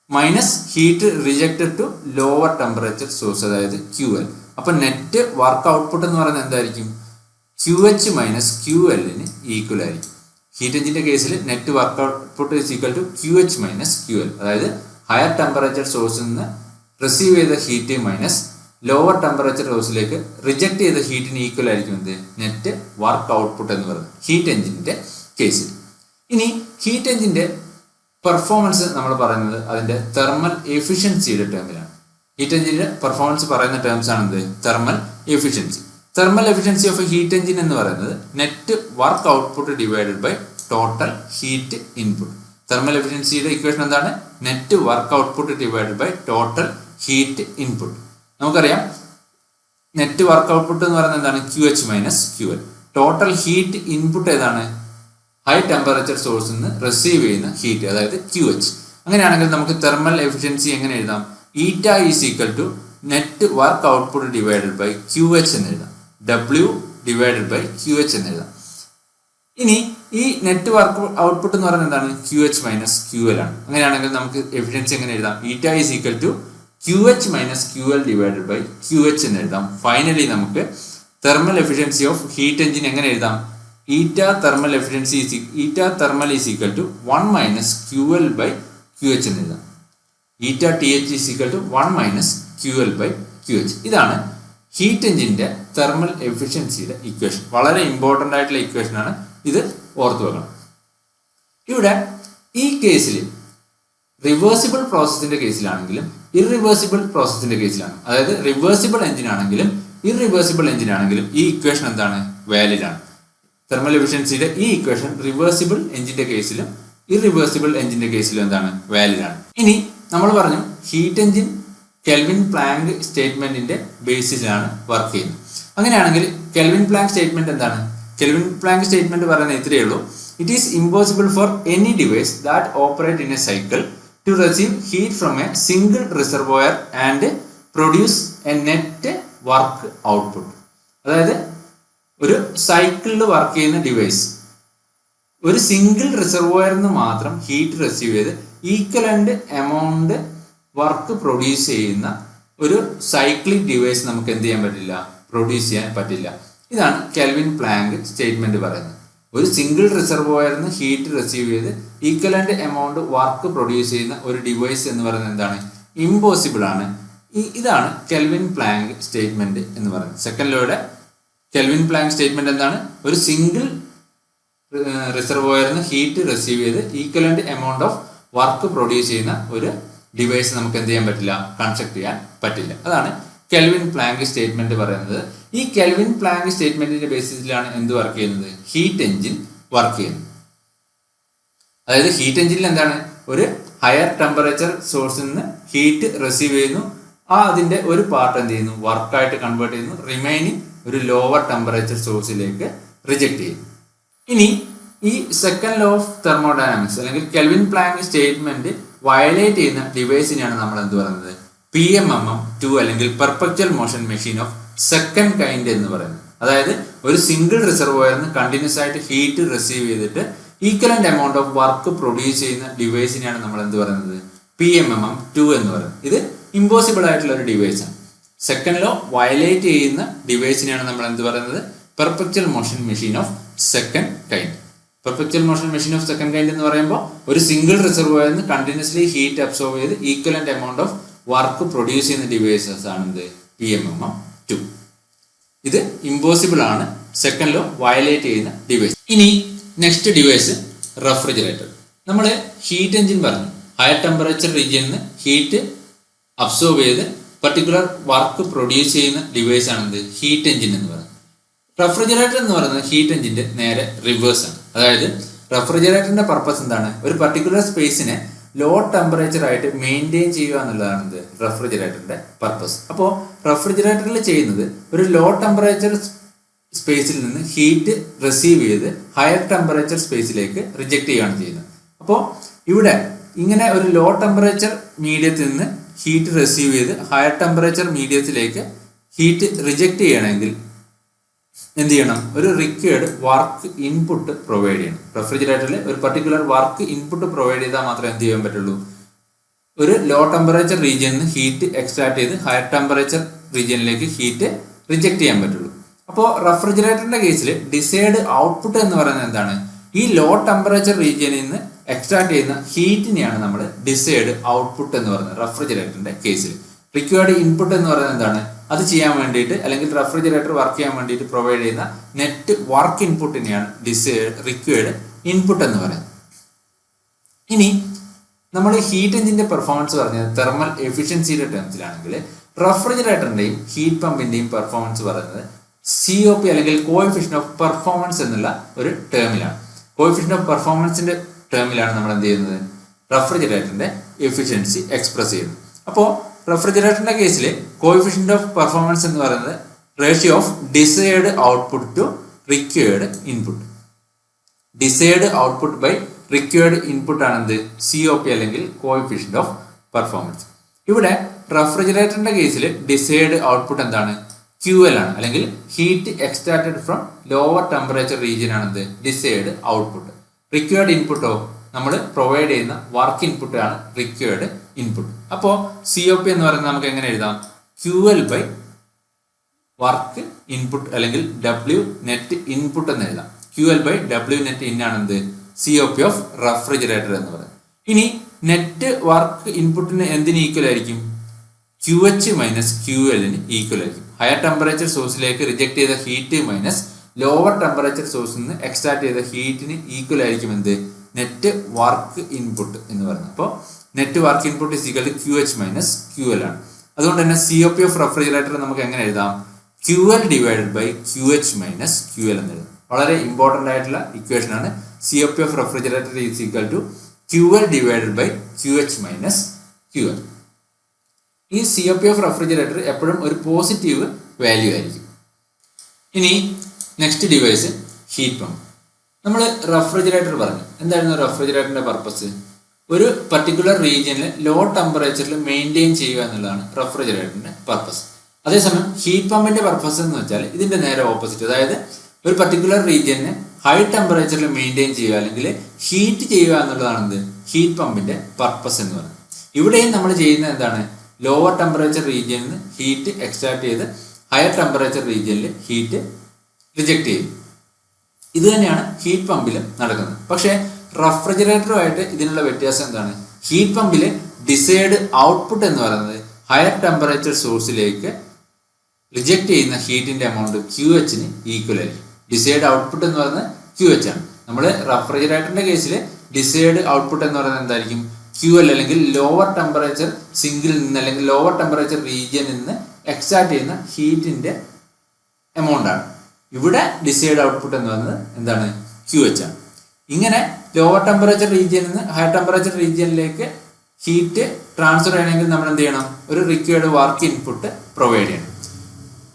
minus heat rejected to lower temperature source, അതായത് QL. അപ്പൊ നെറ്റ് വർക്ക് ഔട്ട്പുട്ട് എന്ന് പറയുന്നത് എന്തായിരിക്കും? QH മൈനസ് QL-ന് ഈക്വൽ ആയിരിക്കും. ഹീറ്റ് എഞ്ചിന്റെ കേസിൽ net work output is equal to QH minus QL. അതായത് ഹയർ ടെമ്പറേച്ചർ സോഴ്സിൽ നിന്ന് റിസീവ് ചെയ്ത ഹീറ്റ് മൈനസ് ലോവർ ടെമ്പറേച്ചർ സോഴ്സിലേക്ക് റിജക്ട് ചെയ്ത ഹീറ്റിന് ഈക്വൽ ആയിരിക്കും എന്ത്? നെറ്റ് വർക്ക് ഔട്ട്പുട്ട് എന്ന് പറയുന്നത് ഹീറ്റ് എഞ്ചിന്റെ കേസിൽ. ഇനി ഹീറ്റ് എഞ്ചിന്റെ പെർഫോമൻസ് നമ്മൾ പറയുന്നത് അതിന്റെ തെർമൽ എഫിഷ്യൻസിയുടെ ടേമിലാണ്. ഹീറ്റ് എഞ്ചിന്റെ പെർഫോമൻസ് പറയുന്ന ടേംസ് ആണ് എന്ത്? Thermal efficiency. Thermal efficiency of a heat engine എന്ന് പറയുന്നത് net work output divided by total heat input. Thermal എഫിഷ്യൻസിയുടെ ഇക്വേഷൻ എന്താണ്? Net work output divided by total heat input. നമുക്കറിയാം, നെറ്റ് വർക്ക് ഔട്ട്പുട്ട് എന്ന് പറയുന്നത് എന്താണ്? QH minus QL. Total heat input ഏതാണ്? High temperature സോഴ്സിൽ നിന്ന് റിസീവ് ചെയ്യുന്ന ഹീറ്റ്, അതായത് QH. അങ്ങനെയാണെങ്കിൽ നമുക്ക് തെർമൽ എഫിഷ്യൻസി എങ്ങനെ എഴുതാം? Eta is equal to net work output divided by QH എന്ന് എഴുതാം. W ഡിവൈഡഡ് ബൈ QH എന്ന് എഴുതാം. ഇനി ഈ നെറ്റ് വർക്ക് ഔട്ട്പുട്ട് എന്ന് പറയുന്നത് എന്താണ്? QH മൈനസ് QL ആണ്. അങ്ങനെയാണെങ്കിൽ നമുക്ക് എഫിഷ്യൻസി എങ്ങനെ എഴുതാം? Eta is equal to QH minus QL divided by QH എന്ന് എഴുതാം. ഫൈനലി നമുക്ക് thermal efficiency of heat engine എങ്ങനെ എഴുതാം? Eta thermal efficiency eta thermal is equal to 1 minus QL by QH എന്ന് എഴുതാം. Eta TH is equal to 1 minus QL by QH. ഇതാണ് heat എഞ്ചിന്റെ thermal എഫിഷ്യൻസിയുടെ ഇക്വേഷൻ. വളരെ ഇമ്പോർട്ടൻ്റ് ആയിട്ടുള്ള ഇക്വേഷൻ ആണ് ഇത്, ഓർത്തു വെക്കണം. ഇവിടെ ഈ കേസിൽ റിവേഴ്സിബിൾ പ്രോസസ്സിന്റെ കേസിലാണെങ്കിലും ഇറിവേഴ്സിബിൾ പ്രോസസ്സിന്റെ കേസിലാണ്, അതായത് റിവേഴ്സിബിൾ എഞ്ചിൻ ആണെങ്കിലും ഇറിവേഴ്സിബിൾ എഞ്ചിൻ ആണെങ്കിലും ഈ ഇക്വേഷൻ എന്താണ്? വാലിഡ് ആണ്. തെർമൽ എഫിഷ്യൻസിയുടെ ഈ ഇക്വേഷൻ റിവേഴ്സിബിൾ എഞ്ചിന്റെ കേസിലും ഇറിവേഴ്സിബിൾ എഞ്ചിന്റെ കേസിലും എന്താണ്? വാലിഡ് ആണ്. ഇനി നമ്മൾ പറഞ്ഞു ഹീറ്റ് എഞ്ചിൻ കെൽവിൻ പ്ലാങ്ക് സ്റ്റേറ്റ്മെന്റിന്റെ ബേസിലാണ് വർക്ക് ചെയ്യുന്നത്. അങ്ങനെയാണെങ്കിൽ കെൽവിൻ പ്ലാങ്ക് സ്റ്റേറ്റ്മെന്റ് എന്താണ്? കെൽവിൻ പ്ലാങ്ക് സ്റ്റേറ്റ്മെന്റ് പറയുന്നത് ഇത്രയേ ഉള്ളൂ. It is impossible for any device that operate in a cycle to receive heat from a single reservoir and produce a net work output. അതായത് ഒരു സൈക്കിളിൽ work ചെയ്യുന്ന device ഒരു single റിസർവോയറിൽ നിന്ന് മാത്രം ഹീറ്റ് റിസീവ് ചെയ്ത് ഈക്വലന്റ് എമൗണ്ട് വർക്ക് പ്രൊഡ്യൂസ് ചെയ്യുന്ന ഒരു സൈക്ലിക് ഡിവൈസ് നമുക്ക് എന്ത് ചെയ്യാൻ പറ്റില്ല? പ്രൊഡ്യൂസ് ചെയ്യാൻ പറ്റില്ല. ഇതാണ് കെൽവിൻ പ്ലാങ്ക് സ്റ്റേറ്റ്മെന്റ് പറയുന്നത്. ഒരു സിംഗിൾ റിസർവോയറിൽ നിന്ന് ഹീറ്റ് റിസീവ് ചെയ്ത് ഈക്വലന്റ് എമൗണ്ട് വർക്ക് പ്രൊഡ്യൂസ് ചെയ്യുന്ന ഒരു ഡിവൈസ് എന്ന് പറയുന്നത് എന്താണ്? ഇമ്പോസിബിൾ ആണ്. ഇതാണ് കെൽവിൻ പ്ലാങ്ക് സ്റ്റേറ്റ്മെന്റ് എന്ന് പറയുന്നത്. സെക്കൻഡ് ലോയുടെ കെൽവിൻ പ്ലാങ്ക് സ്റ്റേറ്റ്മെന്റ് എന്താണ്? ഒരു സിംഗിൾ റിസർവോയറിൽ നിന്ന് ഹീറ്റ് റിസീവ് ചെയ്ത് equivalent amount of work produce ചെയ്യുന്ന ഒരു ഡിവൈസ് നമുക്ക് എന്ത് ചെയ്യാൻ പറ്റില്ല, കൺസ്ട്രക്ട് ചെയ്യാൻ പറ്റില്ല. അതാണ് കെൽവിൻ പ്ലാങ്ക് സ്റ്റേറ്റ്മെന്റ് പറയുന്നത്. ഈ കെൽവിൻ പ്ലാങ്ക് സ്റ്റേറ്റ്മെന്റിന്റെ ബേസിസിലാണ് എന്ത് വർക്ക് ചെയ്യുന്നത്? ഹീറ്റ് എഞ്ചിൻ വർക്ക് ചെയ്യുന്നത്. അതായത് ഹീറ്റ് എഞ്ചിനിൽ എന്താണ്, ഒരു ഹയർ ടെമ്പറേച്ചർ സോഴ്സിൽ നിന്ന് ഹീറ്റ് റിസീവ് ചെയ്യുന്നു, അതിന്റെ ഒരു പാർട്ട് എന്ത് ചെയ്യുന്നു, വർക്കായിട്ട് കൺവേർട്ട് ചെയ്യുന്നു, റിമൈനിങ് ഒരു ലോവർ ടെമ്പറേച്ചർ സോഴ്സിലേക്ക് റിജക്ട് ചെയ്യുന്നു. ഇനി ഈ സെക്കൻഡ് ലോ ഓഫ് തെർമോഡൈനാമിക്സ് അല്ലെങ്കിൽ കെൽവിൻ പ്ലാങ്ക് സ്റ്റേറ്റ്മെന്റ് വയലേറ്റ് ചെയ്യുന്ന ഡിവൈസിനെയാണ് നമ്മൾ എന്ത് പറയുന്നത്? PMMM2 അല്ലെങ്കിൽ perpetual motion machine of second kind എന്ന് പറയുന്നത്. അതായത് ഒരു സിംഗിൾ റിസർവോയറിന് കണ്ടിന്യൂസ് ആയിട്ട് ഹീറ്റ് റിസീവ് ചെയ്തിട്ട് equivalent amount of work produce ചെയ്യുന്ന ഡിവൈസിനെയാണ് നമ്മൾ എന്ത് പറയുന്നത്? PMMM2 എന്ന് പറയുന്നത്. ഇത് ഇമ്പോസിബിൾ ആയിട്ടുള്ള ഒരു ഡിവൈസ് ആണ്. സെക്കൻഡ് ലോ വയലേറ്റ് ചെയ്യുന്ന ഡിവൈസിനെയാണ് നമ്മൾ എന്ത് പറയുന്നത്? Perpetual motion machine of second kind. Perpetual motion machine of second kind എന്ന് പറയുമ്പോൾ ഒരു സിംഗിൾ റിസർവോയറിൽ നിന്ന് കണ്ടിന്യൂസ്ലി ഹീറ്റ് അബ്സോർവ് ചെയ്ത് equivalent amount of work produce ചെയ്യുന്ന ഡിവൈസസ് ആണ് എന്ത്? PMMM2. ഇത് ഇമ്പോസിബിൾ ആണ്, സെക്കൻഡ് ലോ വയലേറ്റ് ചെയ്യുന്ന ഡിവൈസ്. ഇനി നെക്സ്റ്റ് ഡിവൈസ് റെഫ്രിജറേറ്റർ. നമ്മൾ ഹീറ്റ് എഞ്ചിൻ പറഞ്ഞു, ഹയർ ടെമ്പറേച്ചർ റീജിയനിൽ നിന്ന് ഹീറ്റ് അബ്സോർബ് ചെയ്ത് പർട്ടിക്കുലർ വർക്ക് പ്രൊഡ്യൂസ് ചെയ്യുന്ന ഡിവൈസ് ആണ് എന്ത്? ഹീറ്റ് എഞ്ചിൻ എന്ന് പറയുന്നത്. റെഫ്രിജറേറ്റർ എന്ന് പറയുന്നത് ഹീറ്റ് എഞ്ചിന്റെ നേരെ റിവേഴ്സ് ആണ്. അതായത് റെഫ്രിജറേറ്ററിന്റെ പർപ്പസ് എന്താണ്? ഒരു പർട്ടിക്കുലർ സ്പേസിനെ ലോ ടെമ്പറേച്ചർ ആയിട്ട് മെയിൻറ്റെയിൻ ചെയ്യുക എന്നുള്ളതാണ് എന്ത്? റെഫ്രിജറേറ്ററിന്റെ പർപ്പസ്. അപ്പോൾ റെഫ്രിജറേറ്ററിൽ ചെയ്യുന്നത് ഒരു ലോ ടെമ്പറേച്ചർ സ്പേസിൽ നിന്ന് ഹീറ്റ് റിസീവ് ചെയ്ത് ഹയർ ടെമ്പറേച്ചർ സ്പേസിലേക്ക് റിജക്ട് ചെയ്യുകയാണ് ചെയ്യുന്നത്. അപ്പോൾ ഇവിടെ ഇങ്ങനെ ഒരു ലോ ടെമ്പറേച്ചർ മീഡിയത്തിൽ നിന്ന് ഹീറ്റ് റിസീവ് ചെയ്ത് ഹയർ ടെമ്പറേച്ചർ മീഡിയത്തിലേക്ക് ഹീറ്റ് റിജക്ട് ചെയ്യണമെങ്കിൽ എന്ത് ചെയ്യണം? ഒരു റിക്വയർഡ് വർക്ക് ഇൻപുട്ട് പ്രൊവൈഡ് ചെയ്യണം. റെഫ്രിജറേറ്ററിൽ ഒരു പർട്ടിക്കുലർ വർക്ക് ഇൻപുട്ട് പ്രൊവൈഡ് ചെയ്താൽ മാത്രമേ എന്ത് ചെയ്യാൻ പറ്റുള്ളൂ? ഒരു ലോ ടെമ്പറേച്ചർ റീജിയനിൽ നിന്ന് ഹീറ്റ് എക്സ്ട്രാക്ട് ചെയ്ത് ഹയർ ടെമ്പറേച്ചർ റീജിയനിലേക്ക് ഹീറ്റ് റിജക്ട് ചെയ്യാൻ പറ്റുള്ളൂ. അപ്പോൾ റെഫ്രിജറേറ്ററിന്റെ കേസിൽ ഡിസൈഡ് ഔട്ട്പുട്ട് എന്ന് പറയുന്നത് എന്താണ്? ഈ ലോ ടെമ്പറേച്ചർ റീജിയനിൽ നിന്ന് എക്സ്ട്രാക്ട് ചെയ്യുന്ന ഹീറ്റിനെയാണ് നമ്മൾ ഡിസൈഡ് ഔട്ട്പുട്ട് എന്ന് പറയുന്നത്. റെഫ്രിജറേറ്ററിന്റെ കേസിൽ റിക്വയർഡ് ഇൻപുട്ട് എന്ന് പറയുന്നത് എന്താണ്? അത് ചെയ്യാൻ വേണ്ടിയിട്ട് അല്ലെങ്കിൽ റെഫ്രിജറേറ്റർ വർക്ക് ചെയ്യാൻ വേണ്ടിയിട്ട് പ്രൊവൈഡ് ചെയ്യുന്ന നെറ്റ് വർക്ക് ഇൻപുട്ടിനെയാണ് റിക്വയർഡ് ഇൻപുട്ട് എന്ന് പറയുന്നത്. ഇനി നമ്മൾ ഹീറ്റ് എഞ്ചിന്റെ പെർഫോമൻസ് പറഞ്ഞത് തെർമൽ എഫിഷ്യൻസിയുടെ ടേംസിലാണെങ്കിൽ റെഫ്രിജറേറ്ററിന്റെയും ഹീറ്റ് പമ്പിന്റെയും പെർഫോമൻസ് പറയുന്നത് COP അല്ലെങ്കിൽ കോഎഫിഷ്യന്റ് ഓഫ് പെർഫോമൻസ് എന്നുള്ള ഒരു ടേമിലാണ്. കോഎഫിഷ്യന്റ് ഓഫ് പെർഫോമൻസിന്റെ ടേമിലാണ് നമ്മൾ എന്ത് ചെയ്യുന്നത്? റെഫ്രിജറേറ്ററിന്റെ എഫിഷ്യൻസി എക്സ്പ്രസ് ചെയ്യുന്നത്. അപ്പോൾ റെഫ്രിജറേറ്ററിന്റെ കേസിൽ കോഎഫിഷ്യന്റ് ഓഫ് പെർഫോമൻസ് എന്ന് പറയുന്നത് ratio of desired output to required input. Desired output by required input ആണ് എന്ത്? COP അല്ലെങ്കിൽ കോഎഫിഷ്യന്റ് ഓഫ് പെർഫോമൻസ്. ഇവിടെ റെഫ്രിജറേറ്ററിന്റെ കേസിൽ ഡിസൈർഡ് ഔട്ട്പുട്ട് എന്താണ്? QL ആണ്, അല്ലെങ്കിൽ heat extracted from lower temperature region ആണ് എന്ത്? Desired output. റിക്വയർഡ് ഇൻപുട്ടോ നമ്മൾ പ്രൊവൈഡ് ചെയ്യുന്ന വർക്ക് ഇൻപുട്ട് ആണ് റിക്വയർഡ് ഇൻപുട്ട്. അപ്പോൾ COP എന്ന് പറയുന്നത് നമുക്ക് എങ്ങനെ എഴുതാം? QL ബൈ വർക്ക് ഇൻപുട്ട് അല്ലെങ്കിൽ W നെറ്റ് ഇൻപുട്ട് എന്ന് എഴുതാം. QL by W net in ആണ് എന്ത്? COP ഓഫ് റെഫ്രിജറേറ്റർ എന്ന് പറയുന്നത്. ഇനി നെറ്റ് വർക്ക് ഇൻപുട്ടിന് എന്തിന് ഈക്വൽ ആയിരിക്കും? QH മൈനസ് QLന് ഈക്വൽ ആയിരിക്കും. ഹയർ ടെമ്പറേച്ചർ സോഴ്സിലേക്ക് റിജക്ട് ചെയ്ത ഹീറ്റ് മൈനസ് ലോവർ ടെമ്പറേച്ചർ സോഴ്സിൽ നിന്ന് എക്സ്ട്രാക്ട് ചെയ്ത ഹീറ്റിന് ഈക്വൽ ആയിരിക്കും എന്ത്? നെറ്റ് വർക്ക് ഇൻപുട്ട് എന്ന് പറയുന്നത്. അപ്പോൾ net work input is equal to QH minus QL ആണ്. അതുകൊണ്ട് തന്നെ COP ഓഫ് റെഫ്രിജറേറ്റർ നമുക്ക് എങ്ങനെ എഴുതാം? QL divided by QH minus QL എന്ന് എഴുതാം. വളരെ ഇമ്പോർട്ടൻ്റ് ആയിട്ടുള്ള ഇക്വേഷൻ ആണ്. COP of refrigerator is equal to QL divided by QH minus QL. ഈ COP ഓഫ് റെഫ്രിജറേറ്റർ എപ്പോഴും ഒരു പോസിറ്റീവ് വാല്യൂ ആയിരിക്കും. ഇനി നെക്സ്റ്റ് ഡിവൈസ് ഹീറ്റ് പമ്പ്. നമ്മൾ റെഫ്രിജറേറ്റർ പറഞ്ഞു. എന്തായിരുന്നു റെഫ്രിജറേറ്ററിന്റെ പർപ്പസ്? ഒരു പർട്ടിക്കുലർ റീജിയനിൽ ലോ ടെമ്പറേച്ചറിൽ മെയിൻറ്റെയിൻ ചെയ്യുക എന്നുള്ളതാണ് റെഫ്രിജറേറ്ററിന്റെ പർപ്പസ്. അതേസമയം ഹീറ്റ് പമ്പിന്റെ പർപ്പസ് എന്ന് വെച്ചാൽ ഇതിന്റെ നേരെ ഓപ്പോസിറ്റ്. അതായത് ഒരു പർട്ടിക്കുലർ റീജിയനെ ഹൈ ടെമ്പറേച്ചറിൽ മെയിൻറ്റെയിൻ ചെയ്യുക അല്ലെങ്കിൽ ഹീറ്റ് ചെയ്യുക എന്നുള്ളതാണ് എന്ത്? ഹീറ്റ് പമ്പിന്റെ പർപ്പസ് എന്ന് പറയുന്നത്. ഇവിടെയും നമ്മൾ ചെയ്യുന്നത് എന്താണ്? ലോവർ ടെമ്പറേച്ചർ റീജിയനിൽ നിന്ന് ഹീറ്റ് എക്സ്ട്രാക്ട് ചെയ്ത് ഹയർ ടെമ്പറേച്ചർ റീജിയനിൽ ഹീറ്റ് റിജക്ട് ചെയ്യും. ഇത് തന്നെയാണ് ഹീറ്റ് പമ്പിലും നടക്കുന്നത്. പക്ഷേ റെഫ്രിജറേറ്ററുമായിട്ട് ഇതിനുള്ള വ്യത്യാസം എന്താണ്? ഹീറ്റ് പമ്പിൽ ഡിസൈർഡ് ഔട്ട്പുട്ട് എന്ന് പറയുന്നത് ഹയർ ടെമ്പറേച്ചർ സോഴ്സിലേക്ക് റിജക്ട് ചെയ്യുന്ന ഹീറ്റിന്റെ എമൗണ്ട് QH ന് ഈക്വൽ ആയിരിക്കും. ഡിസൈഡ് ഔട്ട്പുട്ട് എന്ന് പറയുന്നത് QH ആണ്. നമ്മൾ റെഫ്രിജറേറ്ററിന്റെ കേസിൽ ഡിസൈഡ് ഔട്ട്പുട്ട് എന്ന് പറയുന്നത് എന്തായിരിക്കും? QL അല്ലെങ്കിൽ ലോവർ ടെമ്പറേച്ചർ സിങ്കിൽ നിന്ന് അല്ലെങ്കിൽ ലോവർ ടെമ്പറേച്ചർ റീജിയനിൽ നിന്ന് എക്സ്ട്രാക്ട് ചെയ്യുന്ന ഹീറ്റിന്റെ എമൗണ്ട് ആണ്. ഇവിടെ ഡിസൈഡ് ഔട്ട്പുട്ട് എന്ന് പറയുന്നത് എന്താണ്? QH ആണ്. ഇങ്ങനെ ലോവർ ടെമ്പറേച്ചർ റീജിയനിൽ നിന്ന് ഹയർ ടെമ്പറേച്ചർ റീജിയനിലേക്ക് ഹീറ്റ് ട്രാൻസ്ഫർ ചെയ്യണമെങ്കിൽ നമ്മൾ എന്ത് ചെയ്യണം? ഒരു റിക്വയർഡ് വർക്ക് ഇൻപുട്ട് പ്രൊവൈഡ് ചെയ്യണം.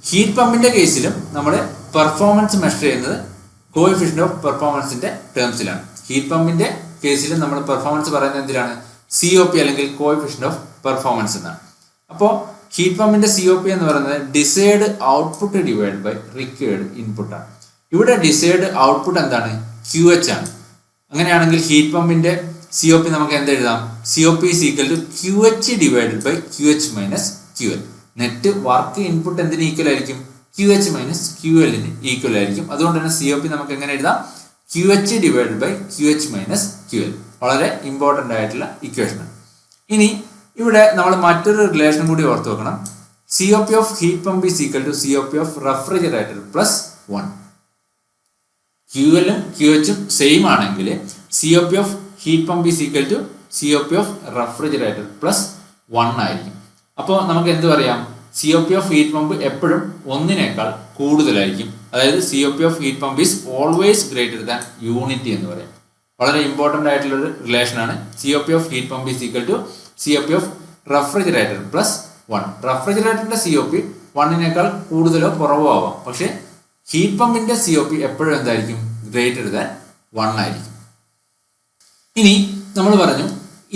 ഹീറ്റ് പമ്പിന്റെ കേസിലും നമ്മൾ പെർഫോമൻസ് മെഷർ ചെയ്യുന്നത് കോഎഫിഷ്യന്റ് ഓഫ് പെർഫോമൻസിന്റെ ടേംസിലാണ്. ഹീറ്റ് പമ്പിന്റെ കേസിലും നമ്മൾ പെർഫോമൻസ് പറയുന്നത് എന്തിനാണ്? COP അല്ലെങ്കിൽ കോഎഫിഷ്യന്റ് ഓഫ് പെർഫോമൻസ് എന്നാണ്. അപ്പോൾ ഹീറ്റ് പമ്പിന്റെ COP എന്ന് പറയുന്നത് desired output divide by required input ആണ്. ഇവിടെ ഡിസൈഡ് ഔട്ട്പുട്ട് എന്താണ്? QH ആണ്. അങ്ങനെയാണെങ്കിൽ ഹീറ്റ് പമ്പിന്റെ COP നമുക്ക് എന്ത് എഴുതാം? COP is equal to QH divided by QH minus QL. Net work input എന്തിന് ഈക്വൽ ആയിരിക്കും? QH മൈനസ് QL ന് ഈക്വൽ ആയിരിക്കും. അതുകൊണ്ട് തന്നെ COP നമുക്ക് എങ്ങനെ എഴുതാം? QH divided by QH minus QL. വളരെ ഇമ്പോർട്ടൻ്റ് ആയിട്ടുള്ള ഇക്വേഷനാണ്. ഇനി ഇവിടെ നമ്മൾ മറ്റൊരു റിലേഷൻ കൂടി ഓർത്ത് വെക്കണം. COP of heat pump is equal to COP of refrigerator plus 1. QL ഉം QH ഉം സെയിം ആണെങ്കിൽ COP of heat pump is equal to COP of refrigerator plus 1 ആയിരിക്കും. അപ്പോൾ നമുക്ക് എന്ത് പറയാം? COP ഓഫ് ഹീറ്റ് പമ്പ് എപ്പോഴും 1നേക്കാൾ കൂടുതലായിരിക്കും. അതായത് COP of heat pump is always greater than unity എന്ന് പറയും. വളരെ ഇമ്പോർട്ടൻ്റ് ആയിട്ടുള്ള ഒരു റിലേഷൻ ആണ്. COP of heat pump is equal to COP of refrigerator plus 1. റെഫ്രിജറേറ്ററിന്റെ COP 1നേക്കാൾ കൂടുതലോ കുറവോ ആവാം. പക്ഷേ ഹീറ്റ് പമ്പിന്റെ COP എപ്പോഴും എന്തായിരിക്കും? ഗ്രേറ്റർ ദാൻ 1 ആയിരിക്കും. ഇനി നമ്മൾ പറഞ്ഞു